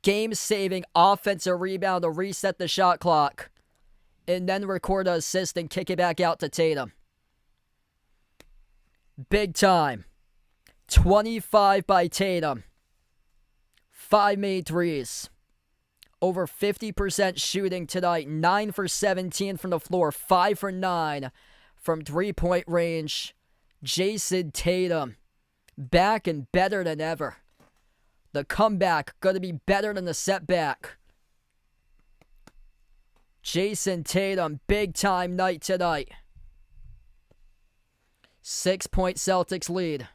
Speaker 1: game-saving offensive rebound to reset the shot clock. and then record an assist and kick it back out to Tatum. Big time. 25 by Tatum. 5 made threes. Over 50% shooting tonight. 9 for 17 from the floor. 5 for 9 from three-point range. Jason Tatum. Back and better than ever. The comeback going to be better than the setback. Jason Tatum, big time night tonight. 6-point Celtics lead.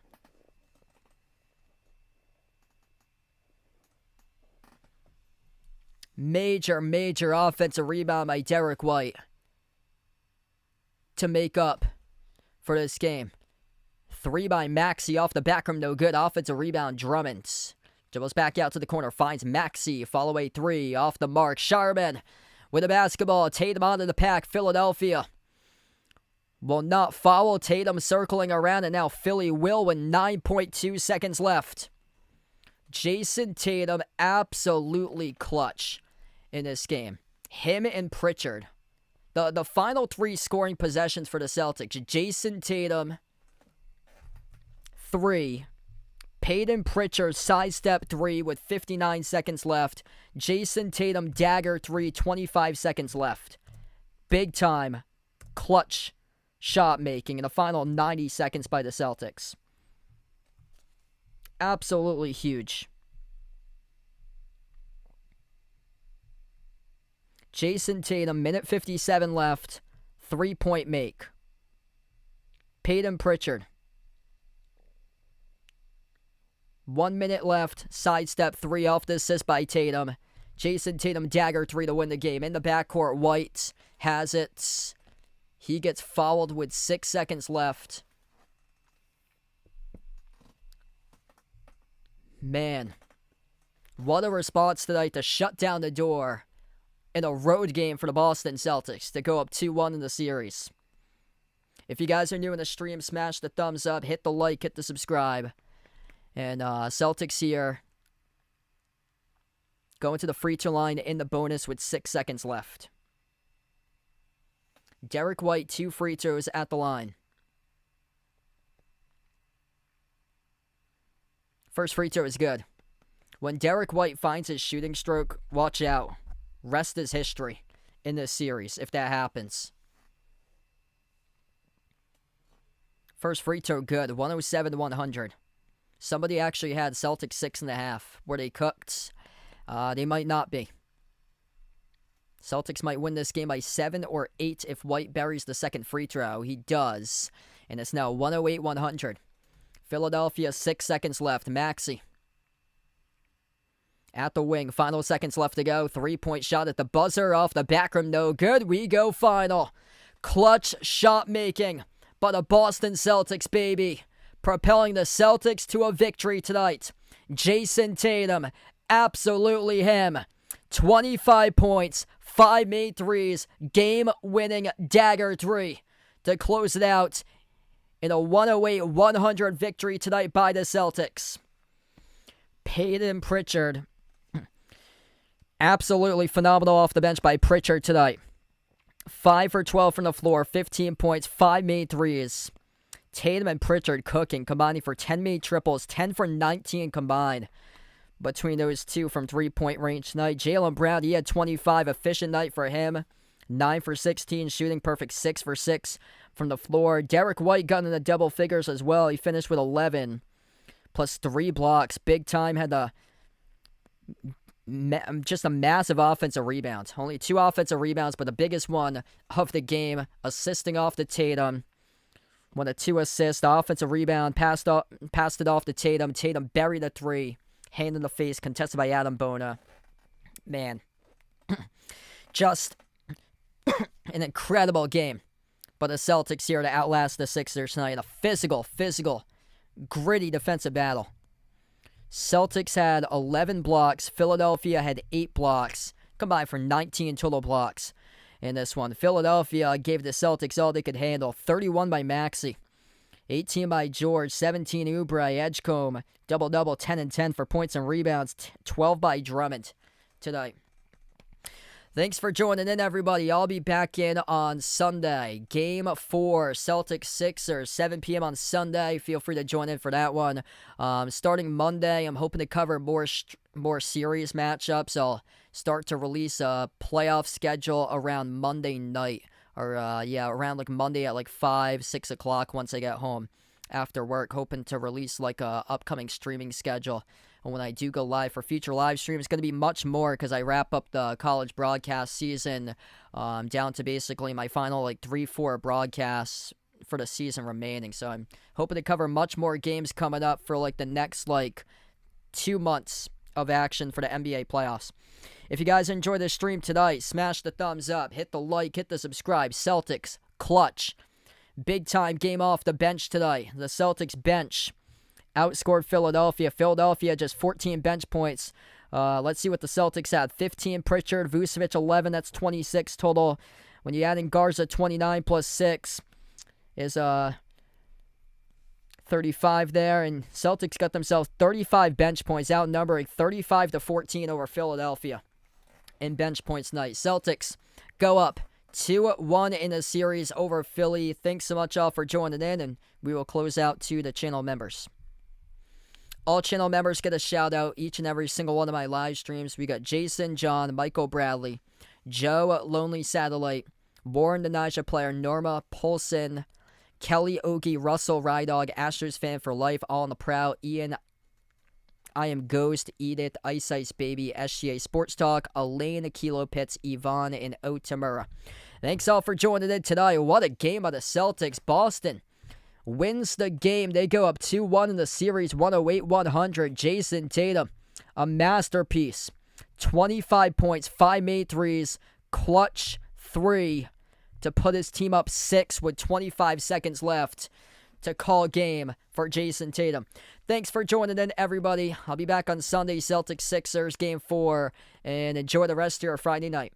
Speaker 1: Major offensive rebound by Derek White to make up for this game. 3 by Maxey off the back rim, no good. Offensive rebound, Drummond. Dribbles back out to the corner, finds Maxey. Follow away 3, off the mark. Sharman with a basketball. Tatum onto the pack. Philadelphia will not foul. Tatum circling around, and now Philly will with 9.2 seconds left. Jason Tatum absolutely clutch in this game. Him and Pritchard. The final 3 scoring possessions for the Celtics. Jason Tatum, 3. Peyton Pritchard sidestep 3 with 59 seconds left. Jason Tatum dagger 3, 25 seconds left. Big time clutch shot making in the final 90 seconds by the Celtics. Absolutely huge. Jason Tatum, minute 57 left. 3-point make. Peyton Pritchard. 1 minute left. Sidestep 3 off the assist by Tatum. Jason Tatum dagger 3 to win the game. In the backcourt, White has it. He gets fouled with 6 seconds left. Man, what a response tonight to shut down the door in a road game for the Boston Celtics to go up 2-1 in the series. If you guys are new in the stream, smash the thumbs up, hit the like, hit the subscribe. And Celtics here going to the free throw line in the bonus with 6 seconds left. Derek White, 2 free throws at the line. First free throw is good. When Derek White finds his shooting stroke, watch out. Rest is history in this series if that happens. First free throw good. 107-100. Somebody actually had Celtics 6.5. Were they cooked? They might not be. Celtics might win this game by 7 or 8 if White buries the second free throw. He does. And it's now 108-100. Philadelphia, 6 seconds left. Maxey at the wing. Final seconds left to go. 3-point shot at the buzzer off the back rim. No good. We go final. Clutch shot making by the Boston Celtics, baby. Propelling the Celtics to a victory tonight. Jason Tatum, absolutely him. 25 points, 5 made threes, game-winning dagger 3 to close it out in a 108-100 victory tonight by the Celtics. Peyton Pritchard, absolutely phenomenal off the bench by Pritchard tonight. 5 for 12 from the floor, 15 points, 5 made threes. Tatum and Pritchard cooking, combining for 10 made triples, 10 for 19 combined between those two from 3-point range tonight. Jaylen Brown, he had 25, efficient night for him. 9 for 16, shooting perfect, 6 for 6 from the floor. Derek White got in the double figures as well. He finished with 11, plus 3 blocks. Big time, had just a massive offensive rebound. Only 2 offensive rebounds, but the biggest one of the game, assisting off the Tatum. 1 of 2 assists, the offensive rebound, passed it off to Tatum. Tatum buried a 3, hand in the face, contested by Adam Bona. Man, just an incredible game. But the Celtics here to outlast the Sixers tonight. A physical, gritty defensive battle. Celtics had 11 blocks. Philadelphia had 8 blocks. Combined for 19 total blocks in this one. Philadelphia gave the Celtics all they could handle. 31 by Maxey. 18 by George. 17 Oubre. Edgecombe. Double-double. 10 and 10 for points and rebounds. 12 by Drummond tonight. Thanks for joining in, everybody. I'll be back in on Sunday. Game 4, Celtics Sixers, 7 p.m. on Sunday. Feel free to join in for that one. Starting Monday, I'm hoping to cover more serious matchups. I'll start to release a playoff schedule around Monday night. Or, around like Monday at like 5, 6 o'clock once I get home after work. Hoping to release like a upcoming streaming schedule. And when I do go live for future live streams, it's going to be much more because I wrap up the college broadcast season down to basically my final like 3-4 broadcasts for the season remaining. So I'm hoping to cover much more games coming up for like the next like 2 months of action for the NBA playoffs. If you guys enjoyed this stream tonight, smash the thumbs up, hit the like, hit the subscribe. Celtics, clutch. Big time game off the bench tonight. The Celtics bench outscored Philadelphia. Philadelphia just 14 bench points. Let's see what the Celtics had. 15 Pritchard, Vucevic 11. That's 26 total. When you add in Garza, 29 plus 6 is 35 there. And Celtics got themselves 35 bench points, outnumbering 35-14 over Philadelphia in bench points night. Celtics go up 2-1 in the series over Philly. Thanks so much all for joining in, and we will close out to the channel members. All channel members get a shout out each and every single one of my live streams. We got Jason, John, Michael Bradley, Joe, Lonely Satellite, Warren the Naja Player, Norma, Polson, Kelly, Ogie, Russell, Rydog, Astros Fan for Life, All in the Proud, Ian, I Am Ghost, Edith, Ice Ice Baby, SGA Sports Talk, Elaine, Kilo Pits, Yvonne, and Otamura. Thanks all for joining in tonight. What a game of the Celtics. Boston wins the game. They go up 2-1 in the series, 108-100. Jason Tatum, a masterpiece. 25 points, 5 made threes, clutch 3 to put his team up 6 with 25 seconds left to call game for Jason Tatum. Thanks for joining in, everybody. I'll be back on Sunday, Celtics Sixers, Game 4, and enjoy the rest of your Friday night.